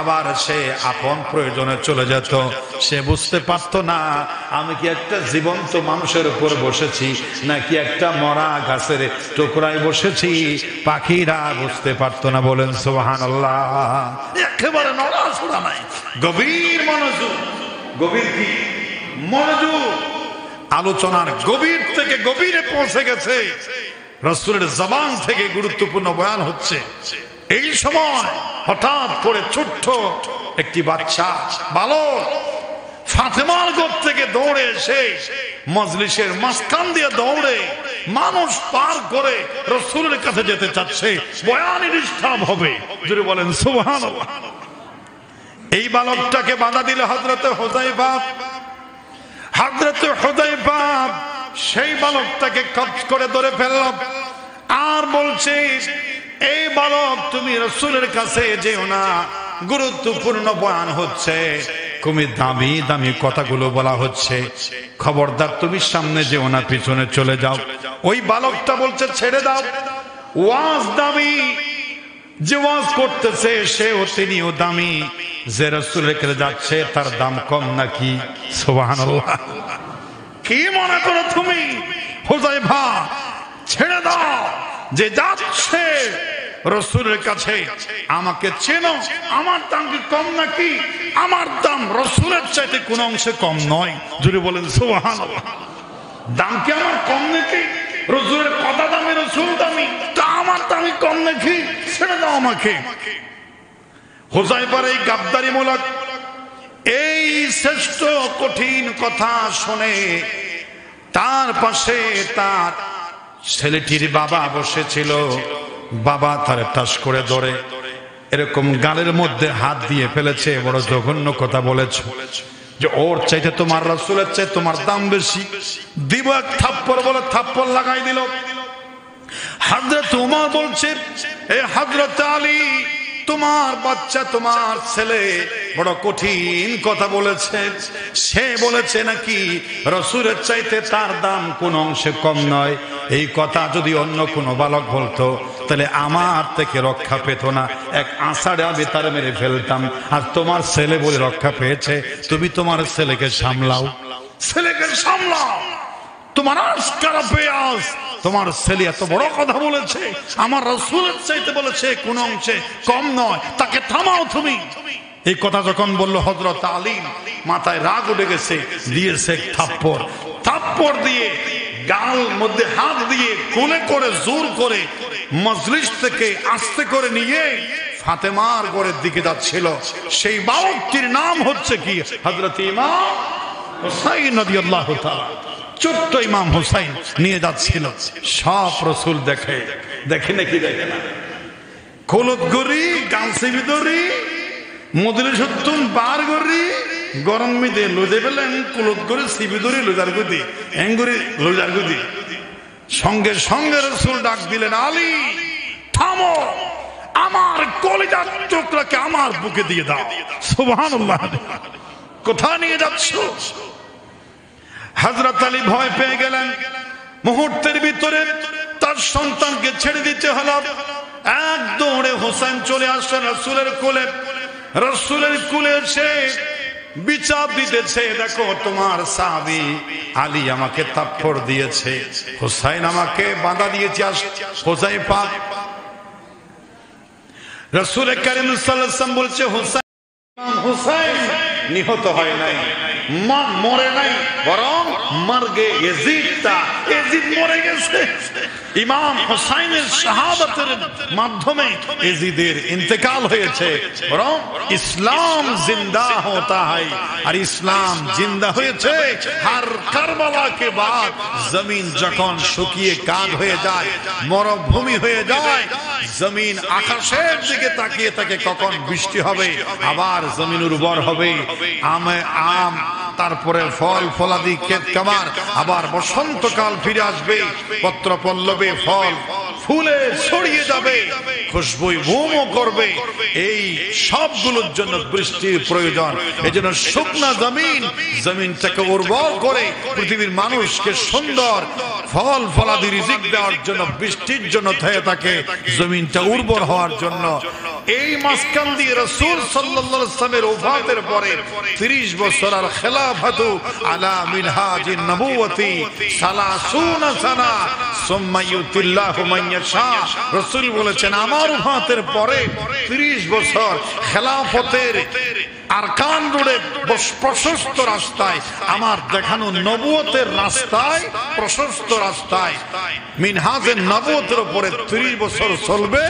আবার সে আপন প্রয়োজনে চলে যেত। সে বুঝতে পারত না আমি কি একটা জীবন্ত মানুষের উপর বসেছি নাকি একটা মরা গাছের টুকরায় বসেছি। পাখিরা বুঝতে পারত না। বলেন সুবহানাল্লাহ। একেবারে নড়াচড়া নাই, গভীর মনোযোগ। গভীর কি মনোযোগ, আলোচনার গভীর থেকে গভীরে পৌঁছে গেছে। রাসূলের জবান থেকে গুরুত্বপূর্ণ বয়ান হচ্ছে। এই সময় হঠাৎ করে ছোট্ট একটি বাচ্চা বালক ফাতেমার ঘর থেকে দৌড়ে এসে মজলিসের মাঝখান দিয়ে দৌড়ে মানুষ পার করে রাসূলের কাছে যেতে চাচ্ছে, বয়ানে ডিস্টার্ব হবে। জোরে বলেন সুবহানাল্লাহ। এই বালকটাকে বাধা দিল হযরত হুযায়ফা। হযরত হুযায়ফা সেই বালকটাকে কবজ করে ধরে ফেলল আর বলছে, এই বালক তুমি রাসূলের কাছে যেও না, গুরুত্বপূর্ণ বয়ান হচ্ছে, খুবই দামি দামি কথাগুলো বলা হচ্ছে, খবরদার তুমি সামনে যেও না, পিছনে চলে যাও। ওই বালকটা বলছে, ছেড়ে দাও, ওয়াজ দামি, যে ওয়াজ করতেছে সেও তিনিও দামি, যে রাসূলের কাছে যাচ্ছে তার দাম কম নাকি? সুবহানাল্লাহ। কি মনে করো তুমি হুযায়ফা? ছেড়ে দাও, যে যাচ্ছে রাসূলের কাছে, আমাকে চেনো, আমার দাম কি কম নাকি? আমার দাম রাসূলের চাইতে কোন অংশে কম নয়। জোরে বলেন সুবহানাল্লাহ। দাম কি আমার কম নাকি? রাসূলের কথা দামি, রাসূল দামি, তা আমার দামি কম নাকি? ছেড়ে দাও আমাকে। হুযায়ফার এই গাদ্দারিমূলক এই শ্রেষ্ঠ কঠিন কথা শুনে তার পাশে তার ছেলেটির বাবা বসেছিল। বাবা তার টাস করে ধরে এরকম গালের মধ্যে হাত দিয়ে ফেলেছে, বড় জঘন্য কথা বলেছ, যে ওর চাইতে তোমার রাসূলের চাইতে তোমার দাম বেশি, দিব এক থাপ্পড়, বলে থাপ্পড় লাগাই দিল। হযরত ওমর বলছে, এ হযরত আলী, তোমার বাচ্চা, তোমার ছেলে বড় কঠিন কথা বলেছে। সে বলেছে নাকি রাসূলের চাইতে তার দাম কোন অংশে কম নয়। এই কথা যদি অন্য কোনো বালক বলতো তাহলে আমার থেকে রক্ষা পেত না, এক আষাঢ়ে আমি তার মেরে ফেলতাম। আর তোমার ছেলে বলে রক্ষা পেয়েছে, তুমি তোমার ছেলেকে সামলাও, ছেলেকে সামলাও। তোমার আজকারা পেয়াস, তোমার ছেলে এত বড় কথা বলেছে, আমার রাসূলের চাইতে বলেছে কোন অংশে কম নয়, তাকে থামাও তুমি। এই কথা যখন বলল হযরত আলী, মাথায় রাগ উঠে গেছে, দিয়েছে থাপ্পড়। থাপ্পড় দিয়ে গাল মধ্যে হাত দিয়ে কোলে করে জোর করে মজলিস থেকে আস্তে করে নিয়ে ফাতেমার ঘরের দিকে যাচ্ছিল। সেই বালকটির নাম হচ্ছে কি? হযরত ইমাম হুসাইন রাদিয়াল্লাহু তাআলা। ছোট্ট ইমাম হুসাইন নিয়ে যাচ্ছিল। সব রাসূল দেখে, দেখে নাকি দেখে না? খোলত গরি, গালসি ভিতরি, মদুরি সত্তুম বার গরি, গরম মিদে লুজে পেলেন, কুলত গরি সিবি ধরি লুজার গুদি, এঙ্গুরি লুজার গুদি। সঙ্গে সঙ্গে রাসূল ডাক দিলেন, আলী থামো, আমার কলিজার টুকরাকে আমার বুকে দিয়ে দাও। সুবহানাল্লাহ। কোথায় নিয়ে যাচ্ছ? হযরত আলী ভয় পেয়ে গেলেন। মুহূর্তের ভিতরে তার সন্তানকে ছেড়ে দিতে হলো। এক দৌড়ে হোসেন চলে আসলেন রাসূলের কোলে। রাসূলের কোলে এসে বিচার দিতেছে, দেখো তোমার সাহাবী আলী আমাকে থাপ্পড় দিয়েছে, হোসেন আমাকে বাধা দিয়েছে। হুযায়ফা, রাসূল কারীম সাল্লাল্লাহু আলাইহি ওয়াসাল্লাম বলছে, হুসাইন নিহত হয় নাই, মরে নাই, বরং মারগে ইয়াজিদটা, ইয়াজিদ মরে গেছে। ইমাম হুসাইনের শাহাদাতের মাধ্যমে ইয়াজিদের ইন্তেকাল হয়েছে, বরং ইসলাম জিন্দা होता है। আর ইসলাম জিন্দা হয়েছে হর কারবালা কে বাদ। জমিন যখন শুকিয়ে কাঠ হয়ে যায়, মরুভূমি হয়ে যায়, জমিন আকাশের দিকে তাকিয়ে থাকে কখন বৃষ্টি হবে, আবার জমিন উর্বর হবে, আম তারপরে ফল ফলাদি ক্ষেত কামার, আবার বসন্তকাল ফিরে আসবে, পত্র পল্লবে ফল ফুলে ছড়িয়ে যাবে, খুশবুই বুমও করবে। এই সবগুলোর জন্য বৃষ্টির প্রয়োজন। এজন্য শুকনা জমিন, জমিনটাকে উর্বর করে পৃথিবীর মানুষকে সুন্দর ফল ফলাদি রিজিক দেওয়ার জন্য, বৃষ্টির জন্য হয়ে থাকে, জমিনটা উর্বর হওয়ার জন্য। এই মাসকান দিয়ে রাসূল সাল্লাল্লাহু আলাইহি ওয়াসাল্লামের ওফাতের পরে 30 বছর আর খেলাফাতু আলা মিনহাজিন নবুওয়াতি 30 সানা সুম্মা ইউতিল্লাহু মান ইয়াশা। রাসূল বলেছেন, আমার ওফাতের পরে 30 বছর খেলাফতের আরকান রোডে প্রশস্ত রাস্তায়, আমার দেখানো নবুয়তের রাস্তায়, প্রশস্ত রাস্তায় মিনহাজের নবুয়তের উপরে 30 বছর চলবে।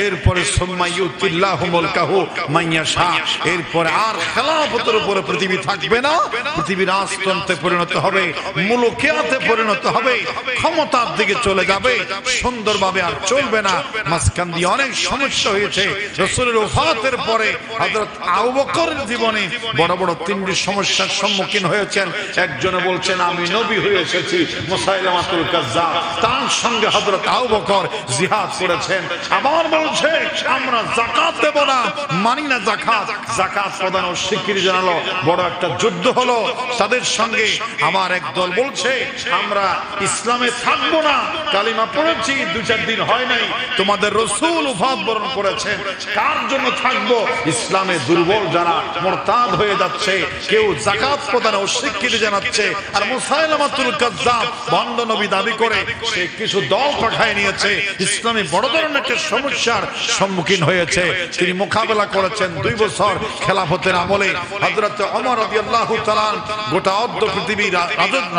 এরপরে সুম্মা ইউতিল্লাহু মুলকাহু মাইয়াশা, এরপরে আর খেলাফতের উপরে পৃথিবী থাকবে না, পৃথিবী রাজতন্ত্রে পরিণত হবে, মুলকিয়াতে পরিণত হবে, ক্ষমতার দিকে চলে যাবে, সুন্দরভাবে আর চলবে না। মাঝখান দিয়ে অনেক সমস্যা হয়েছে। রাসূলের ওফাতের পরে হযরত আবু বকরের জীবনে বড় বড় তিনটি সমস্যার সম্মুখীন হয়েছেন। একজনে বলছেন আমি নবী হয়ে এসেছি, মুসাইলামাতুল কাজ্জাব, তার সঙ্গে হযরত আবু বকর জিহাদ করেছেন। আবার বলছে আমরা যাকাত দেব না, মানি না যাকাত, যাকাত প্রদান অস্বীকৃতি জানালো, বড় একটা যুদ্ধ হলো তাদের সঙ্গে। আবার একদল বলছে আমরা ইসলামে থাকবো না, কালিমা পড়েছি 2-4 দিন হয় নাই, তোমাদের রাসূল ওফাত বরণ করেছেন, কার জন্য থাকবো? ইসলামে দুর্বল যারা মুরতাদ হয়ে যাচ্ছে, কেউ যাকাত প্রদানে অস্বীকৃতি জানাচ্ছে, আর মুসাইলামাতুল কাজ্জাব ভণ্ড নবী দাবি করে সে কিছু দল পাঠায় নিয়েছে, ইসলামে বড় ধরনের একটা সমস্যার সম্মুখীন হয়েছে। তিনি মোকাবেলা করেছেন 2 বছর খেলাফতের আমলে। হযরত ওমর রাদিয়াল্লাহু তাআলা গোটা অর্ধ পৃথিবী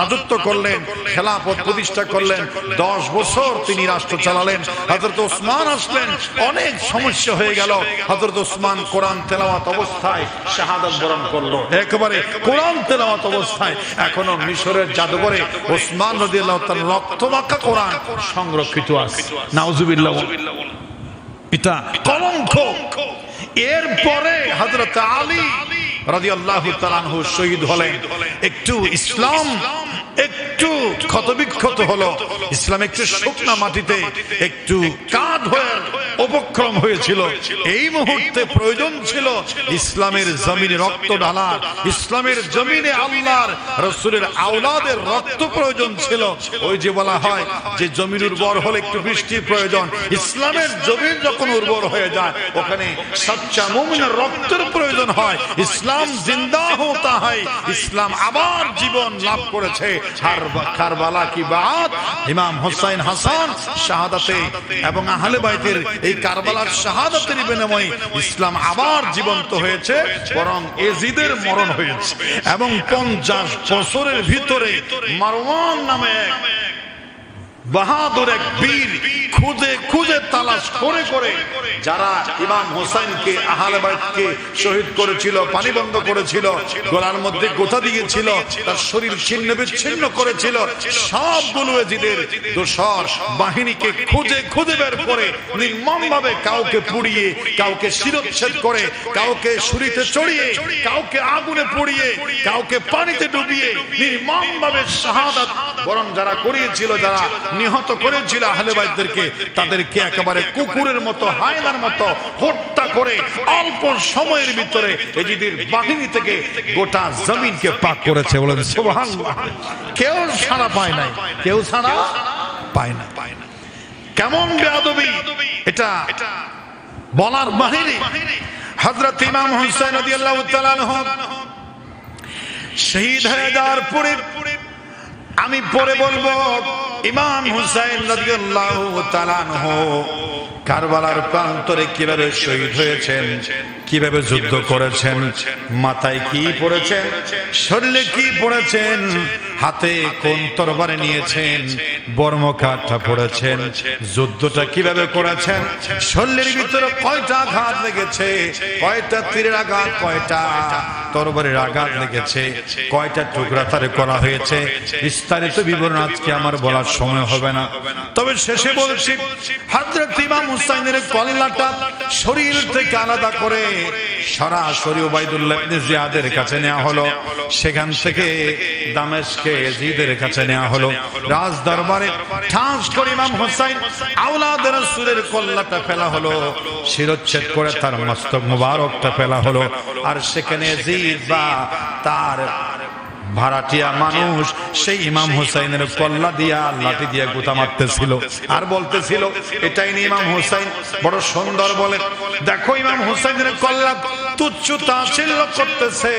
রাজত্ব করলেন, খেলাফত প্রতিষ্ঠা করলেন, 10 বছর তিনি রাষ্ট্র চালালেন। হযরত ওসমান আসলেন, অনেক সমস্যা হয়ে গেল। হযরত ওসমান কোরআন তেলাওয়াত অবস্থায় শাহাদাত বরণ করলো, একেবারে কোরআন তেলাওয়াত অবস্থায়। এখনো মিশরের জাদুঘরে ওসমান রাদিয়াল্লাহু তাআলা রক্তমাখা কোরআন সংরক্ষিত আছে। নাউজুবিল্লাহ, এটা কলঙ্ক। এরপরে হযরত আলী রাদিয়াল্লাহু তাআলা আনহু শহীদ হলেন। একটু ইসলাম একটু ক্ষতবিক্ষত হলো, ইসলাম একটু শুকনা মাটিতে একটু কাঠ হয়ে উপক্রম হয়েছিল। এই মুহূর্তে প্রয়োজন ছিল ইসলামের জমিনে রক্ত ঢালা, ইসলামের জমিনে আল্লাহর রাসূলের আওলাদের রক্ত প্রয়োজন ছিল। ওই যে বলা হয় যে জমির উর্বর হলে একটু বৃষ্টির প্রয়োজন, ইসলামের জমিন যখন উর্বর হয়ে যায় ওখানে সচ্চা মুমিনের রক্তের প্রয়োজন হয়। ইসলাম জিন্দা হতা হয়, ইসলাম আবার জীবন লাভ করেছে। কারবালা কি বাত, ইমাম হোসেন হাসান শাহাদাতে এবং আহলে বাইতের এই কারবালার শাহাদাতের বিনিময়ে ইসলাম আবার জীবন্ত হয়েছে, বরং এজিদের মরণ হয়েছে। এবং 50 বছরের ভিতরে মারওয়ান নামে এক বাহাদুর এক বীর খুঁজে খুঁজে তালাশ করে করে যারা ইমাম হোসেনকে আহলে বাইতকে শহীদ করেছিল, পানি বন্ধ করেছিল, গলার মধ্যে গোথা দিয়েছিল, তার শরীর ছিন্ন বিচ্ছিন্ন করেছিল, সবগুলো এজিদের দোসর বাহিনীকে খুঁজে খুঁজে বের করে নির্মমভাবে কাউকে পুড়িয়ে, কাউকে শিরচ্ছেদ করে, কাউকে ছুরিতে চড়িয়ে, কাউকে আগুনে পুড়িয়ে, কাউকে পানিতে ডুবিয়ে নির্মমভাবে শাহাদাত বরণ যারা করিয়েছিল, যারা নিহত করেছিল আহলে বাইতদেরকে, তাদেরকে একেবারে কুকুরের মতো, হায়নার মতো হত্যা করে অল্প সময়ের ভিতরে এজিদের বাহিনী থেকে গোটা জমিনকে পাক করেছে। বলেন সুবহানাল্লাহ। কেউ ছাড়া পায় নাই, কেউ ছাড়া পায় না। কেমন বেয়াদবি এটা বলার বাহিনী। হযরত ইমাম হুসাইন রাদিয়াল্লাহু তাআলা আনহু শহীদ হয়ে যাওয়ার পরে আমি পরে বলবো ইমাম হুসাইন রাদিয়াল্লাহু তাআলা আনহু কারবালার প্রান্তরে কিভাবে শহীদ হয়েছেন, কিভাবে যুদ্ধ করেছেন, মাথায় কি পড়েছেন, শরীরে কি পড়েছেন, হাতে কোন তরবারি নিয়েছেন, বর্মকাঠটা পড়েছেন, যুদ্ধটা কিভাবে করেছেন, শরীরের ভিতরে কয়টা আঘাত লেগেছে, কয়টা তীরের আঘাত, কয়টা তরবারির আঘাত লেগেছে, কয়টা টুকরা তারে করা হয়েছে, বিস্তারিত বিবরণ আজকে আমার বলার সময় হবে না। তবে শেষে বলছি, হযরত ইমাম হুসাইনের কল্লাটা শরীর থেকে আলাদা করে সরাসরি উবাইদুল্লাহ ইবনে জিয়াদের কাছে নেওয়া হলো, সেখান থেকে দামেস্কে ইয়াজিদের কাছে নেওয়া হলো। রাজ দরবারে ঠাস করে ইমাম হুসাইন আওলাদ রাসূলের কল্লাটা ফেলা হলো, শিরচ্ছেদ করে তার মস্তক মুবারকটা ফেলা হলো। আর সেখানে ইয়াজিদ বা তার ভাড়াটিয়া মানুষ সেই ইমাম হুসাইনের কল্লা দিয়া লাঠি দিয়ে গুতা মারতেছিল আর বলতেছিল এটাই নি ইমাম হুসাইন। বড় সুন্দর বলে, দেখো ইমাম হুসাইনের কল্লা তুচ্ছ তাচ্ছিল্য করতেছে।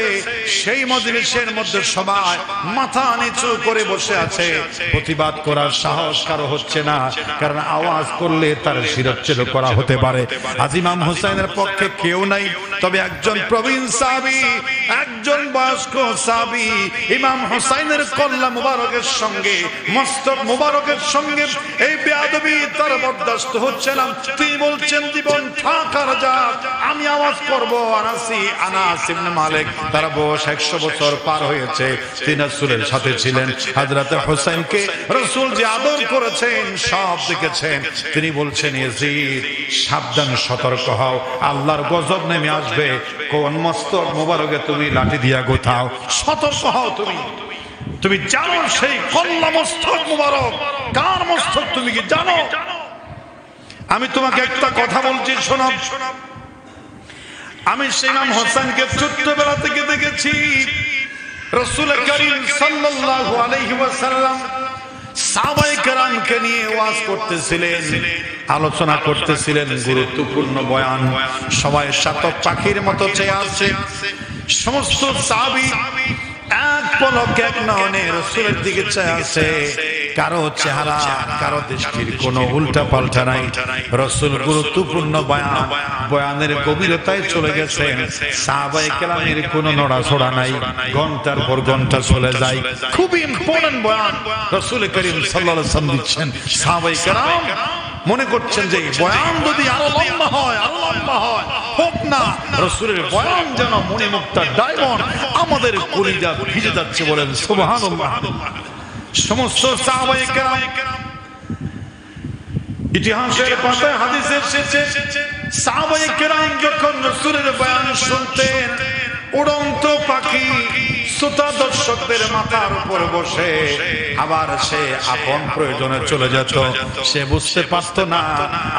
সেই মজলিসের মধ্যে সবাই মাথা নিচু করে বসে আছে, প্রতিবাদ করার সাহস কারো হচ্ছে না, কারণ আওয়াজ করলে তার শিরচ্ছেদ করা হতে পারে। আজ ইমাম হুসাইনের পক্ষে কেউ নাই, তবে একজন প্রবীণ সাহাবী, একজন বয়স বয়স্ক সাহাবী ইমাম হুসাইনের কল্লা মুবারকের সঙ্গে মস্তক মুবারকের সঙ্গে এই বেয়াদবি তার বরদাস্ত হচ্ছে না। তিনি বলছেন জীবন থাকার যাক, আমি আওয়াজ করব আনাস ইবনে মালিক, তার বয়স 100 বছর পার হয়েছে। তিনি রাসূলের সাথে ছিলেন। হযরত হুসাইনকে রাসূল যে আদর করেছেন সব দেখেছেন। তিনি বলছেন ইয়াজিদ সাবধান, সতর্ক হও, আল্লাহর গজব নেমে আসবে। কোন মস্তক মোবারকে তুমি লাঠি দিয়া গোথাও, সতর্ক হও। তুমি জানো সেই কল্লা মস্তক মোবারক কার মস্তক? তুমি কি জানো? আমি তোমাকে একটা কথা বলছি, শোনো। আমি সেই ইমাম হোসেনকে ছোট্টবেলা থেকে দেখেছি। রাসূল করিম সাল্লাল্লাহু আলাইহি ওয়াসাল্লাম সাহাবায়ে কেরামকে নিয়ে ওয়াজ করতেছিলেন, আলোচনা করতেছিলেন, গুরুত্বপূর্ণ বয়ান। সবাই শাতক পাখির মতো চেয়ে আছে। সমস্ত সাহাবী এক পলক এক নয়নে রাসূলের দিকে চেয়ে আছে। কারো চেহারা, কারো দৃষ্টির কোনো উল্টা পাল্টা নাই। রাসূল গুরুত্বপূর্ণ বয়ানের গভীরতায় চলে গেছেন। সাহাবায়ে কেরামের কোনো নড়াচড়া নাই। ঘন্টার পর ঘন্টা চলে যায়। খুবই ইম্পর্টেন্ট বয়ান রাসূল করিম সাল্লাল্লাহু আলাইহি ওয়াসাল্লাম দিচ্ছেন। সাহাবায়ে কেরাম মনে করছেন যে বয়ান যদি আরো লম্বা হয়, হোক না। রাসূলের বয়ান যেন মণিমুক্তা ডায়মন্ড, আমাদের কলিজা ভিজে যাচ্ছে। বলেন সুবহানাল্লাহ। সমস্ত সাহাবায়ে কেরাম, ইতিহাসের পাতায় হাদিসে এসেছে সাহাবায়ে কেরাম যখন রাসূলের বয়ান শুনতেন, উড়ন্ত পাখি শ্রোতা দর্শকদের মাথার উপর বসে আবার সে আপন প্রয়োজনে চলে যেত। সে বুঝতে পারত না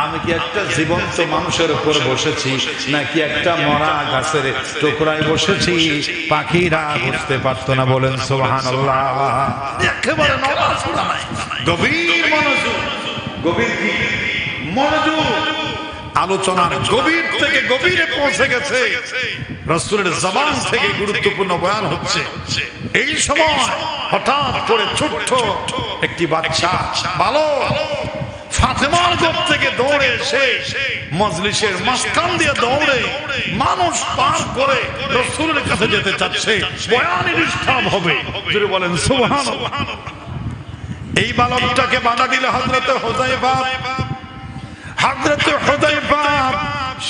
আমি কি একটা জীবন্ত মানুষের উপর বসেছি নাকি একটা মরা গাছের টুকরায় বসেছি। পাখিরা বুঝতে পারত না। বলেন সুবহানাল্লাহ। একেবারে নড়াচড়া নাই, গভীর মনোযোগ, গভীর মনোযোগ। আলোচনার গভীর থেকে গভীরে পৌঁছে গেছে। রাসূলের জবান থেকে গুরুত্বপূর্ণ বয়ান হচ্ছে। এই সময় হঠাৎ করে ছোট্ট একটি বাচ্চা বালক ফাতেমার ঘর থেকে দৌড়ে এসে মজলিসের মাঝখান দিয়ে দৌড়ে মানুষ পার করে রাসূলের কাছে যেতে চাচ্ছে। বয়ানে ডিস্টার্ব হবে। জোরে বলেন সুবহানাল্লাহ। এই বালকটাকে বাধা দিল হযরত হুযায়ফা।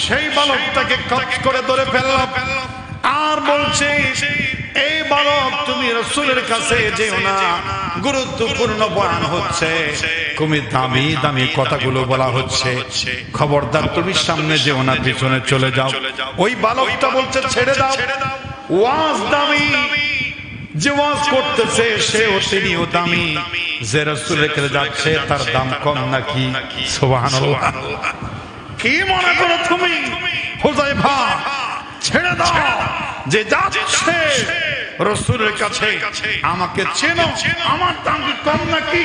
সেই বালকটাকে কচ করে ধরে ফেলল আর বলছে, এই বালক তুমি রাসূলের কাছে যেও না, গুরুত্বপূর্ণ বয়ান হচ্ছে, তুমি দামি দামি কথাগুলো বলা হচ্ছে, খবরদার তুমি সামনে যেও না, পিছনে চলে যাও। ওই বালকটা বলছে ছেড়ে দাও, ওয়াজ দামি, যে ওয়াজ করতেছে সেও তিনিও দামি, যে রাসূলের কাছে যাচ্ছে তার দাম কম নাকি? সুবহানাল্লাহ। কি মনে করো তুমি হুযায়ফা? ছেড়ে দাও, যে যাচ্ছে রাসূলের কাছে। আমাকে চেনো, আমার দাম কি কম নাকি?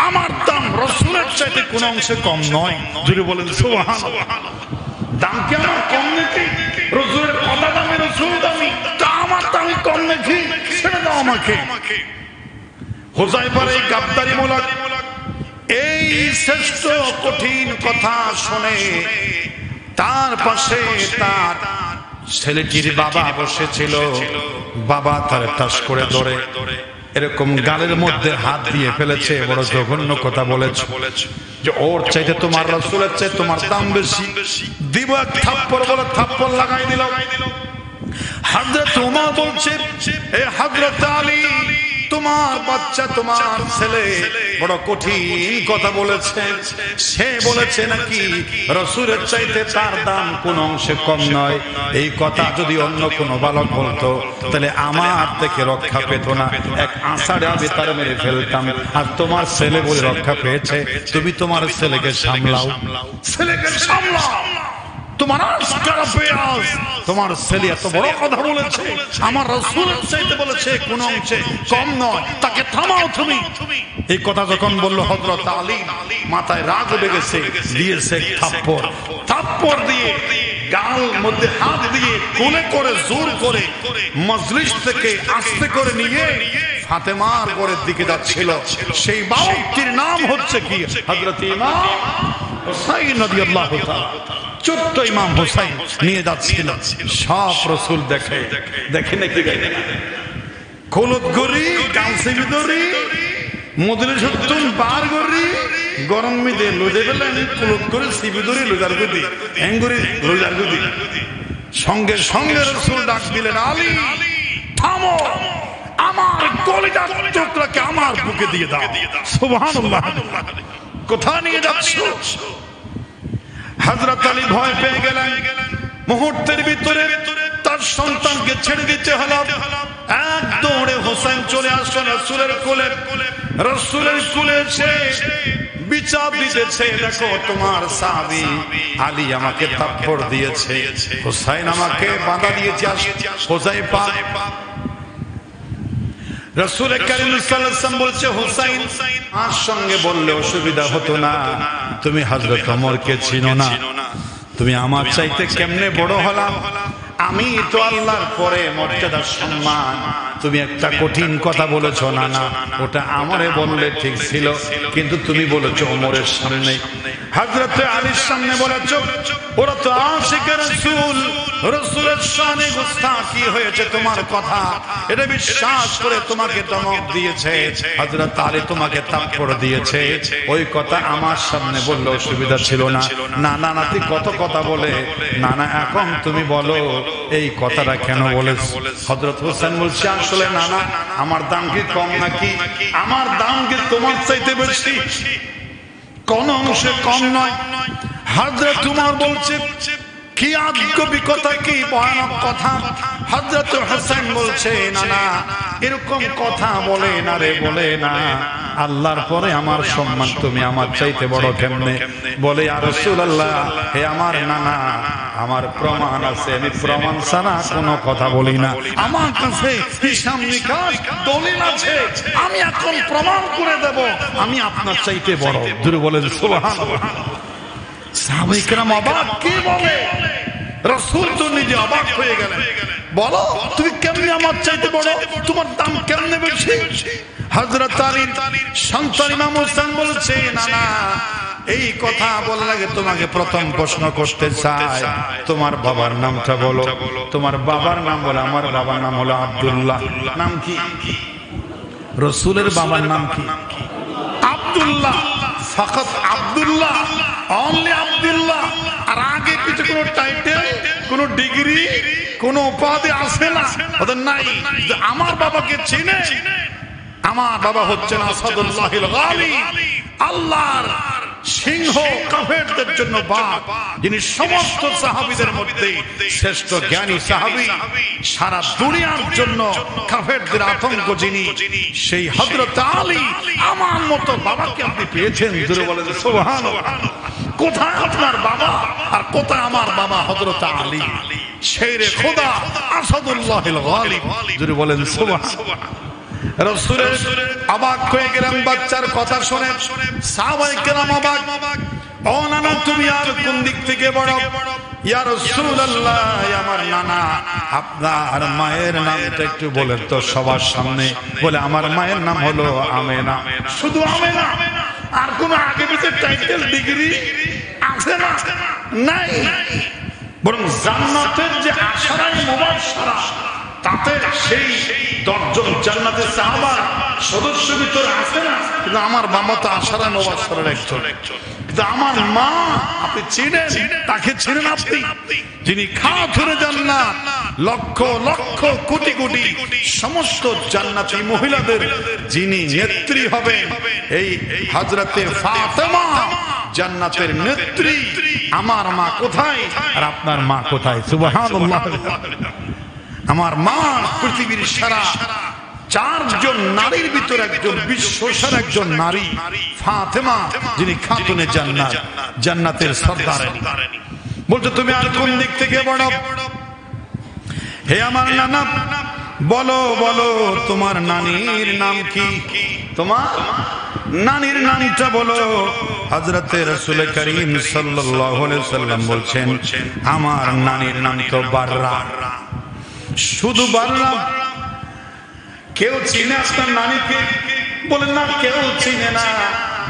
আমার দাম রাসূলের চাইতে কোন অংশে কম নয়। জোরে বলেন সুবহানাল্লাহ। দাম কি আমার কম নাকি? রাসূলের কথা দামি, রাসূল দামি, তা আমার দাম কম নাকি? ছেড়ে দাও আমাকে। হুযায়ফার এই গাদ্দারিমূলক এই শ্রেষ্ঠ কঠিন কথা শুনে তার পাশে তার ছেলেটির বাবা বসেছিল। বাবা তার টাস করে ধরে এরকম গালের মধ্যে হাত দিয়ে ফেলেছে। বড় জঘন্য কথা বলেছে যে ওর চাইতে তোমার রাসূলের চাইতে তোমার দাম বেশি। দিব এক থাপ্পড়, বলে থাপ্পড় লাগাই দিল। হযরত ওমর বলছে, এ হযরত আলী, তোমার বাচ্চা, তোমার ছেলে বড় কঠিন কথা বলেছে। সে বলেছে নাকি রাসূলের চাইতে তার দাম কোন অংশে কম নয়। এই কথা যদি অন্য কোন বালক বলতো তাহলে আমার থেকে রক্ষা পেত না, এক আষাঢ়ে আমি তার মেরে ফেলতাম। আর তোমার ছেলে বলে রক্ষা পেয়েছে, তুমি তোমার ছেলেকে সামলাও, ছেলেকে সামলাও। তোমার তোমার ছেলে এত বড় কথা বলেছে, আমার রাসূলের চাইতে বলেছে কোন অংশে কম নয়, তাকে থামাও তুমি। এই কথা যখন বলল হযরত আলী মাথায় রাগ উঠে গেছে, দিয়েছে থাপ্পড়। থাপ্পড় দিয়ে গাল মধ্যে হাত দিয়ে কোলে করে জোর করে মজলিস থেকে আস্তে করে নিয়ে ফাতেমার ঘরের দিকে যাচ্ছিল। সেই বালকটির নাম হচ্ছে কি? হযরত ইমাম হুসাইন রাদিয়াল্লাহু তাআলা। ছোট্ট ইমাম হুসাইন নিয়ে যাচ্ছিল। সব রাসূল দেখে নাকি? খোলত করি কালসি ভিতরি মধুরে সত্যম পার করি গরম মিদে লুজে পেলেন খোলত করে সিবি ধরি লুজার গুদি এঙ্গুরি লুজার গুদি সঙ্গে সঙ্গে রাসূল ডাক দিলেন, আলী থামো, আমার কলিজার টুকরাকে আমার বুকে দিয়ে দাও। সুবহানাল্লাহ। কোথায় নিয়ে যাচ্ছ? হযরত আলী ভয় পেয়ে গেলেন। মুহূর্তের ভিতরে তার সন্তানকে ছেড়ে দিতে হলো। এক দৌড়ে হোসেন চলে আসলেন রাসূলের কোলে। রাসূলের কোলে এসে বিচার দিতেছে, দেখো তোমার সাহাবী আলী আমাকে থাপ্পড় দিয়েছে, হোসেন আমাকে বাধা দিয়েছে। হোসাইফা রাসূল কারীম সাল্লাল্লাহু আলাইহি ওয়াসাল্লাম বলছে, হোসেন আর সঙ্গে বললে অসুবিধা হতো না, তুমি হযরত ওমরকে চিনো না, তুমি আমার চাইতে কেমনে বড় হলাম, আমি তো আল্লাহর পরে মর্যাদার সম্মান, তুমি একটা কঠিন কথা বলেছো, না না ওটা আমারে বললে ঠিক ছিল, কিন্তু তুমি বলেছো ওমরের সামনে, হযরত আলীর সামনে বলেছো, ওরা তো আশিকে রাসূল, রাসূলের শানে গুস্তাখি হয়েছে তোমার কথা, এটা বিশ্বাস করে তোমাকে ধমক দিয়েছে, হযরত আলী তোমাকে থাপ্পড় দিয়েছে, ওই কথা আমার সামনে বললে অসুবিধা ছিল না, না না না তুই কত কথা বলে, না না এখন তুমি বলো এই কথাটা কেন বলেছ? হযরত হোসেন বলছে, আসলে না না আমার দাম কি কম নাকি, আমার দাম কি তোমার চাইতে বেশি? কোন অংশে কম নয়। হযরত উমর বলছে, কি আজগবি কথা, কি ভয়ানক কথা। হযরত হোসেন বলছে, না না এরকম কথা বলে না রে, বলে না, আল্লাহর পরে আমার সম্মান তুমি আমার চাইতে বড় কেমনে? বলে, ইয়া রাসূলুল্লাহ, হে আমার নানা, আমার প্রমাণ আছে, আমি প্রমাণ ছাড়া কোনো কথা বলি না, আমার কাছে হিসাব নিকাশ দলিল আছে, আমি এখন প্রমাণ করে দেব আমি আপনার চাইতে বড়। জোরে বলেন সুবহানাল্লাহ। সাহাবায়ে কেরাম অবাক, কি বলে? রাসূল তো নিজে অবাক হয়ে গেলেন, বলো তুমি কেমনে আমার চাইতে বড়, তোমার দাম কেমনে বেশি? হযরত আলীর সন্তান ইমাম হোসেন বলছে, না না এই কথা বলার আগে তোমাকে প্রথম প্রশ্ন করতে চাই, তোমার বাবার নামটা বলো। তোমার বাবার নাম বলে, আমার বাবার নাম হলো আব্দুল্লাহ। নাম কি? রাসূলের বাবার নাম কি? আব্দুল্লাহ, ফাকাত আব্দুল্লাহ, অনলি আব্দুল্লাহ। আর আগে কিছু কোনো টাইটেল, কোনো ডিগ্রি, কোনো উপাধি আছে না, ওদের নাই। আমার বাবাকে চিনে? আমার বাবা হচ্ছেন আসাদুল্লাহিল গালিব, আল্লাহর সিংহ, কাফেরদের জন্য বাপ, যিনি সমস্ত সাহাবীদের মধ্যে শ্রেষ্ঠ জ্ঞানী সাহাবী, সারা দুনিয়ার জন্য কাফেরদের আতঙ্ক যিনি, সেই হযরত আলী। আমার মতো বাবাকে আপনি পেয়েছেন? জোরে বলেন সুবহানাল্লাহ। কোথায় আপনার বাবা আর কোথায় আমার বাবা হযরত আলী, শেরে খোদা আসাদুল্লাহিল গালিব। জোরে বলেন সুবহানাল্লাহ। রাসূল অবাক হয়ে গেলেন বাচ্চার কথা শুনে। সাহাবায়ে কেরাম অবাক, ও নানা তুমি আর কোন দিক থেকে বড়? ইয়া রাসূলুল্লাহ, আমার নানা, আপনার মায়ের নামটা একটু বলেন তো সবার সামনে। বলে, আমার মায়ের নাম হলো আমেনা। শুধু আমেনা? আর কোন আগে পিছে টাইটেল, ডিগ্রি আছে না? নাই। বরং জান্নাতের যে আশারায়ে মুবাশশারা, তাতে সেই 10 জন জান্নাতের সাহাবার সদস্য ভিতরে আছে না? কিন্তু আমার বাবা তো আশারায়ে মুবাশশারার একজন। কিন্তু আমার মা আপনি চিনেন? তাকে চিনেন আপনি? যিনি খাতুনে জান্নাত, লক্ষ লক্ষ কোটি কোটি সমস্ত জান্নাতি মহিলাদের যিনি নেত্রী হবেন, এই হযরতে ফাতেমা জান্নাতের নেত্রী। আমার মা কোথায় আর আপনার মা কোথায়? সুবহানাল্লাহ। আমার মা পৃথিবীর সারা 4 জন নারীর ভিতরে একজন, বিশ্বসেরা একজন নারী, ফাতেমা, যিনি খাতুনে জান্নাত, জান্নাতের সর্দারিনী। বলছো তুমি আর কোন দিক থেকে বড়? হে আমার নানা, বলো বলো তোমার নানির নাম কি? তোমার নানির নামটা বলো। হযরতে রাসূল করিম সাল্লাল্লাহু আলাইহি ওয়াসাল্লাম বলছেন, আমার নানির নাম তো বাররা। শুধু বাররা। কেউ চিনে আপনার নানিকে? বলেন না, কেউ চিনে না।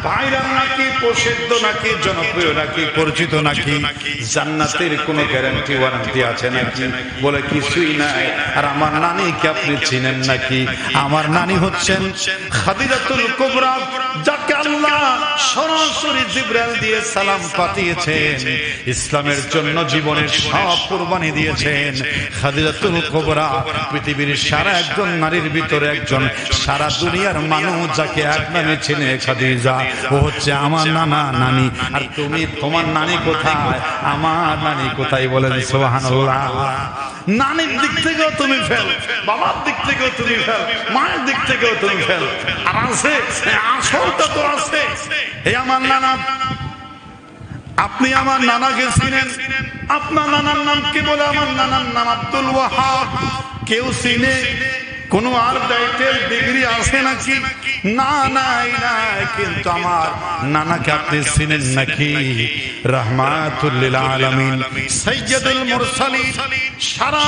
ভাইরাল নাকি, প্রসিদ্ধ নাকি, জনপ্রিয় নাকি, পরিচিত নাকি, জান্নাতের কোনো গ্যারান্টি ওয়ারেন্টি আছে নাকি? বলে কিছুই নাই। আর আমার নানিকে আপনি চিনেন নাকি? আমার নানি হচ্ছেন খাদিজাতুল কুবরা, যাকে আল্লাহ সরাসরি জিবরাইল দিয়ে সালাম পাঠিয়েছেন, ইসলামের জন্য জীবনের সব কুরবানি দিয়েছেন। খাদিজাতুল কুবরা পৃথিবীর সারা একজন নারীর ভিতরে একজন, সারা দুনিয়ার মানুষ যাকে এক নামে চেনে খাদিজা, ও হচ্ছে আমার নানা নানি। আর তুমি, তোমার নানি কোথায়? আমার নানি কোথায়? বলেন সুবহানাল্লাহ। নানির দিক থেকেও তুমি ফেল, বাবার দিক থেকেও তুমি ফেল, মায়ের দিক থেকেও তুমি ফেল। আর আছে আসলটা তো আছে। এই আমার নানা, আপনি আমার নানাকে চিনেন? আপনার নানার নাম কি? বলে আমার নানার নাম আব্দুল ওয়াহাব। কেউ চিনে? কোন আর ডাইটেল ডিগ্রি আছে নাকি? না, নাই নাই। কিন্তু আমার নানাকে আপনি চিনেন নাকি? রাহমাতুল লিল আলামিন, সাইয়্যিদুল মুরসালিন, সারা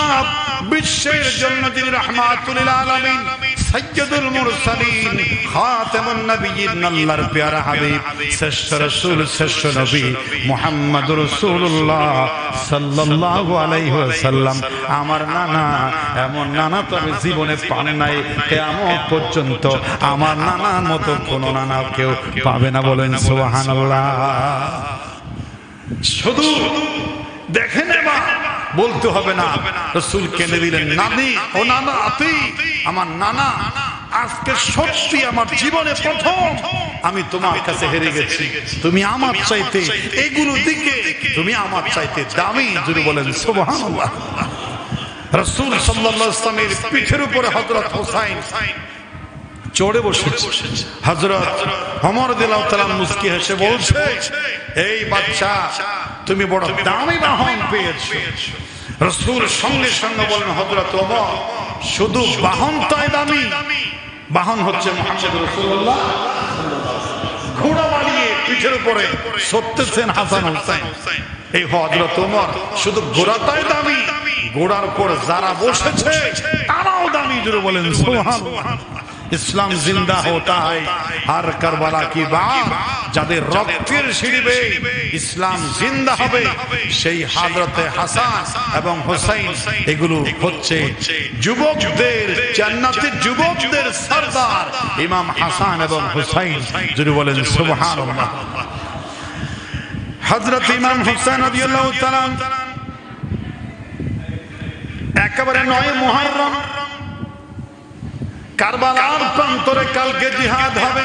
বিশ্বের জন্য যিনি রাহমাতুল লিল আলামিন, সাইয়্যিদুল মুরসালিন, খাতামুন নবিয়্যিন, আল্লাহর পেয়ারা হাবিব, শ্রেষ্ঠ রাসূল, শ্রেষ্ঠ নবী মুহাম্মদুর রাসূলুল্লাহ সাল্লাল্লাহু আলাইহি ওয়াসাল্লাম। আমার নানা, এমন নানা তো আমি জীবনে পান নাই, কিয়ামত পর্যন্ত আমার নানার মতো কোন নানা কেউ পাবে না। বলেন সুবহানাল্লাহ। শুধু দেখে নেবা, বলতে হবে না। রাসূল কেনে দিলেন নানি ও নানা আতি। আমার নানা, আজকে সত্যি আমার জীবনে প্রথম আমি তোমার কাছে হেরে গেছি। তুমি আমার চাইতে এগুলো দিকে, তুমি আমার চাইতে দামি। যদি বলেন সুবহানাল্লাহ। রাসূল সাল্লাল্লাহু আলাইহি ওয়াসাল্লামের পিঠের উপরে হযরত হুসাইন চড়ে বসেছে। হযরত ওমর রাদিয়াল্লাহু তাআলা মুস্কি হেসে বলছে, এই বাচ্চা, তুমি বড় দামি বাহন পেয়েছো। রাসূল সঙ্গে সঙ্গে বলেন, হযরত ওমর, শুধু বাহনটাই দামি, বাহন হচ্ছে মুহাম্মদ রাসূলুল্লাহ। ঘোড়া বানিয়ে পিঠের উপরে সত্যছেন হাসান হুসাইন। এই হযরত ওমর, শুধু ঘোড়াটাই দামি, ঘোড়ার উপর যারা বসেছে তারাও দামি। জোরে বলেন সুবহানাল্লাহ। ইসলাম জিন্দা होता है हर কারবালা কি বাত, যাদের রক্তের সিঁড়ি বেয়ে ইসলাম জিন্দা হবে, সেই হযরতে হাসান এবং হুসাইন, এগুলো হচ্ছে যুবকদের, জান্নাতের যুবকদের সরদার ইমাম হাসান এবং হুসাইন। যদি বলেন সুবহানাল্লাহ। হযরত ইমাম হুসাইন রাদিয়াল্লাহু তাআলা একেবারে 9 মুহররম কারবালার প্রান্তরে কালকে জিহাদ হবে।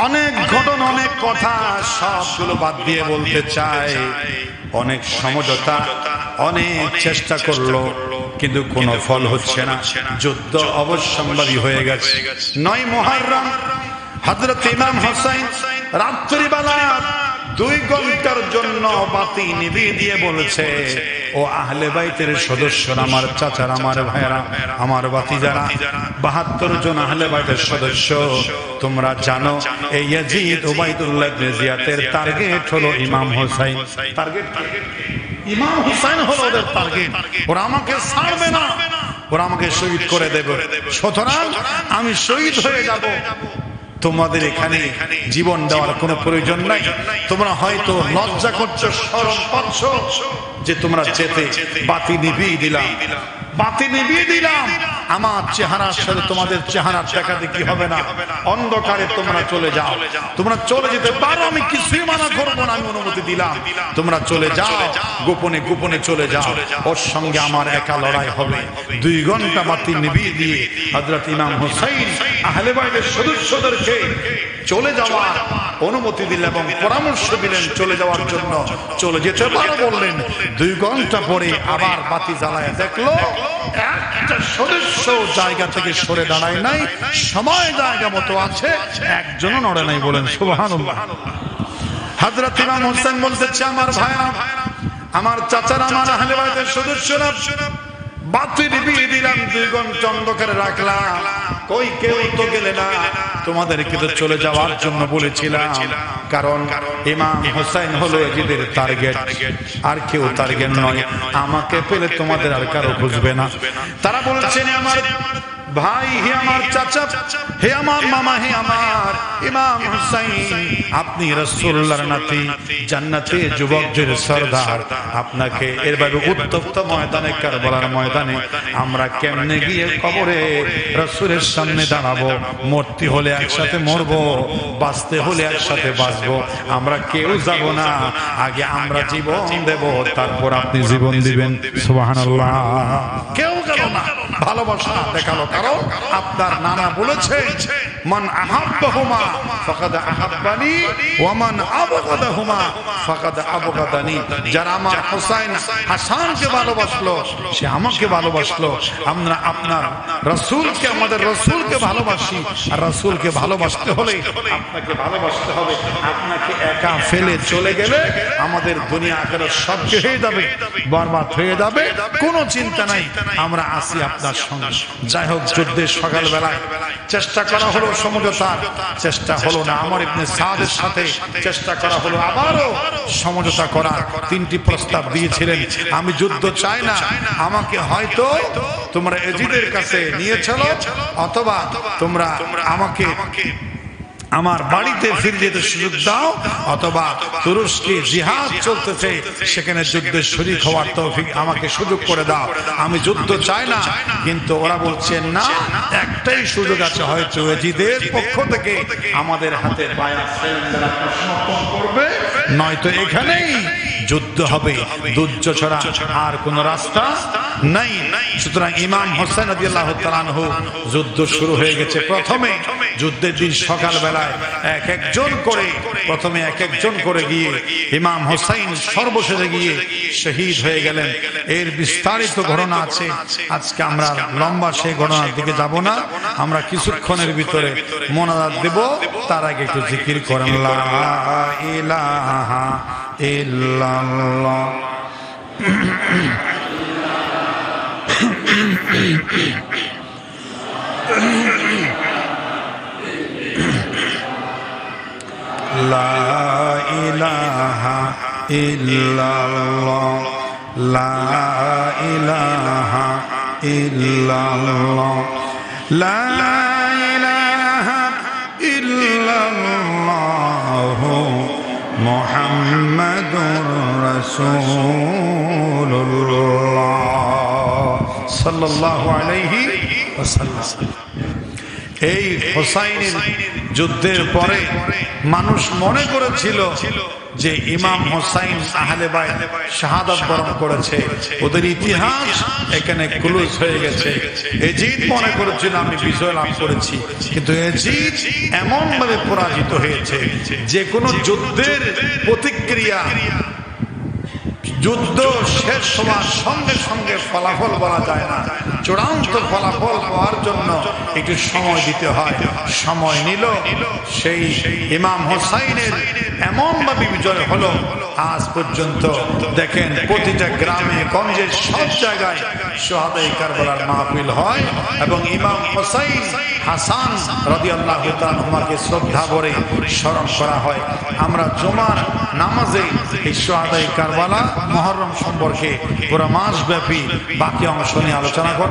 অনেক ঘটনা, অনেক কথা, সবগুলো বাদ দিয়ে বলতে চাই, অনেক সমঝোতা, অনেক চেষ্টা করলো, কিন্তু কোনো ফল হচ্ছে না। যুদ্ধ অবশ্যম্ভাবী হয়ে গেছে। 9 মুহররম হযরত ইমাম হুসাইন রাত্রিবেলা 2 ঘন্টার জন্য বাতি নিভিয়ে দিয়ে বলেছে, ও আহলে বাইতের সদস্যরা, আমার চাচারা, আমার ভাইরা, আমার ভাতিজারা, 72 জন আহলে বাইতের সদস্য, তোমরা জানো এই ইয়াজিদ উবাইদুল্লাহ ইবনে জিয়াদের টার্গেট হলো ইমাম হুসাইন। টার্গেট ইমাম হুসাইন হলো ওদের টার্গেট। ওরা আমাকে ছাড়বে না, ওরা আমাকে শহীদ করে দেবে। সুতরাং আমি শহীদ হয়ে যাব। তোমাদের এখানে জীবন দেওয়ার কোনো প্রয়োজন নাই। তোমরা হয়তো লজ্জা করছো, শরম পাচ্ছ যে তোমরা যেতে, বাতি নিভিয়ে দিলাম, বাতি নিভিয়ে দিলাম। আমার চেহারার সাথে তোমাদের চেহারার দেখা দেখি হবে না। অন্ধকারে তোমরা চলে যাও, তোমরা চলে যেতে পারো, আমি কিছুই মানা করবো না, আমি অনুমতি দিলাম। তোমরা চলে যাও, গোপনে গোপনে চলে যাও। ওর সঙ্গে আমার একা লড়াই হবে। 2 ঘন্টা বাতি নিভিয়ে দিয়ে হযরত ইমাম হুসাইন আহলে বাইতের সদস্যদেরকে চলে যাওয়ার অনুমতি দিলেন এবং পরামর্শ দিলেন চলে যাওয়ার জন্য। চলে যেতে পারো বললেন। 2 ঘন্টা পরে আবার বাতি জ্বালায় দেখলো একটা সদস্য জায়গা থেকে সরে দাঁড়ায় নাই, সময় জায়গা মতো আছে, একজনও নড়ে নাই। বলেন সুবহানাল্লাহ। হযরত ইমাম হুসাইন বলতেছে, আমার ভাইরা, আমার চাচারা, আমার আহলে বাইতের সদস্যরা, বাতি নিভিয়ে দিলাম, 2 ঘন্টা অন্ধকারে রাখলাম, কই কেউ তো গেলে না। তোমাদেরকে তো চলে যাওয়ার জন্য বলেছিলাম, কারণ ইমাম হুসাইন হলো এজিদের টার্গেট, আর কেউ টার্গেট নয়। আমাকে পেলে তোমাদের আর কারো বুঝবে না। তারা বলছেন, আমার ভাই, হে আমার চাচা, হে আমার মামা, হে আমার ইমাম হুসাইন, আপনি রাসূলুল্লাহর নাতি, জান্নাতে যুবকদের সরদার। আপনাকে এরভাবে উত্তপ্ত ময়দানে, কারবালার ময়দানে আমরা কেমনে গিয়ে কবরে রাসূলের সামনে দাঁড়াবো? মরতে হলে একসাথে মরবো, বাঁচতে হলে একসাথে বাঁচবো। আমরা কেউ যাব না, আগে আমরা জীবন দেব, তারপর আপনি জীবন দিবেন। সুবহানাল্লাহ। কেউ গেল না, ভালোবাসা দেখালো। কারণ আপনার নানা বলেছে, মান আহাব্বাহুমা ফাকাদ আহাব্বানি ওয়া মান আবগাদাহুমা ফাকাদ আবগাদানি। যারা আমার হুসাইন হাসানকে ভালোবাসলো, সে আমাকে ভালোবাসলো। আমরা আপনার রাসূলকে, আমাদের রাসূলকে ভালোবাসি, আর রাসূলকে ভালোবাসতে হলে আপনাকে ভালোবাসতে হবে। আপনাকে একা ফেলে চলে গেলে আমাদের দুনিয়া আখিরাত সব হয়ে যাবে, বরবাদ হয়ে যাবে। কোনো চিন্তা নাই, আমরা আসি আপনার সঙ্গে। যাই হোক, যুদ্ধের সকালবেলায় চেষ্টা করা হলো সমঝোতার, চেষ্টা হলো না। আমর ইবনে সাদের সাথে চেষ্টা করা হলো আবারও সমঝোতা করার। তিনটি প্রস্তাব দিয়েছিলেন, আমি যুদ্ধ চাই না, আমাকে হয়তো তোমরা এজিদের কাছে নিয়ে চলো, অথবা তোমরা আমাকে আমার বাড়িতে ফিরে যেতে সুযোগ দাও, অথবা তুরস্কে জিহাদ চলতেছে, সেখানে যুদ্ধের শরীক হওয়ার তৌফিক আমাকে সুযোগ করে দাও। আমি যুদ্ধ চাই না। কিন্তু ওরা বলছেন না, একটাই সুযোগ আছে, হয়তো এজিদের পক্ষ থেকে আমাদের হাতে বায়াত সমর্পণ করবে, নয়তো এখানেই যুদ্ধ হবে। যুদ্ধ ছাড়া আর কোন রাস্তা নাই। সুতরাং ইমাম হোসেন রাদিয়াল্লাহু তাআলা আনহু, যুদ্ধ শুরু হয়ে গেছে। প্রথমে যুদ্ধের দিন সকালবেলায় এক একজন করে গিয়ে ইমাম হোসেন সর্বশেষে গিয়ে শহীদ হয়ে গেলেন। এর বিস্তারিত ঘটনা আছে, আজকে আমরা লম্বা সেই ঘটনার দিকে যাব না। আমরা কিছুক্ষণের ভিতরে মোনাজাত দেব, তার আগে একটু জিকির করেন, লা ইলাহা ইল্লাল্লাহ। লা ইলাহা ইল্লাল্লাহ, লা ইলাহা ইল্লাল্লাহ, লা ইলাহা ইল্লাল্লাহ, মুহাম্মাদুর রাসূলুল্লাহ সাল্লাল্লাহু আলাইহি ওয়াসাল্লাম। এই হুসাইনের যুদ্ধের পরে মানুষ মনে করেছিল যে ইমাম হুসাইন আহলে বাইত শাহাদাত বরণ করেছে, ওদের ইতিহাস এখানে ক্লোজ হয়ে গেছে। এজিদ মনে করেছিল আমি বিজয় লাভ করেছি, কিন্তু এজিদ এমন ভাবে পরাজিত হয়েছে, যে কোনো যুদ্ধের প্রতিক্রিয়া, যুদ্ধ শেষ হওয়ার সঙ্গে সঙ্গে ফলাফল বলা যায় না। চূড়ান্ত ফলাফল পাওয়ার জন্য একটু সময় দিতে হয়। সময় নিল, সেই ইমাম হোসাইনের এমন ভাবে বিজয় হলো। আজ পর্যন্ত দেখেন, প্রতিটা গ্রামে গঞ্জে সব জায়গায় শুহাদায়ে কারবালার মাহফিল হয়, এবং ইমাম হোসাইন হাসান রাদিয়াল্লাহু তাআলা আনহুকে শ্রদ্ধা ভরে স্মরণ করা হয়। আমরা জুমার নামাজে এই শুহাদায়ে কারবালা মুহররম সম্পর্কে পুরো মাস ব্যাপী বাকি অংশ নিয়ে আলোচনা করব।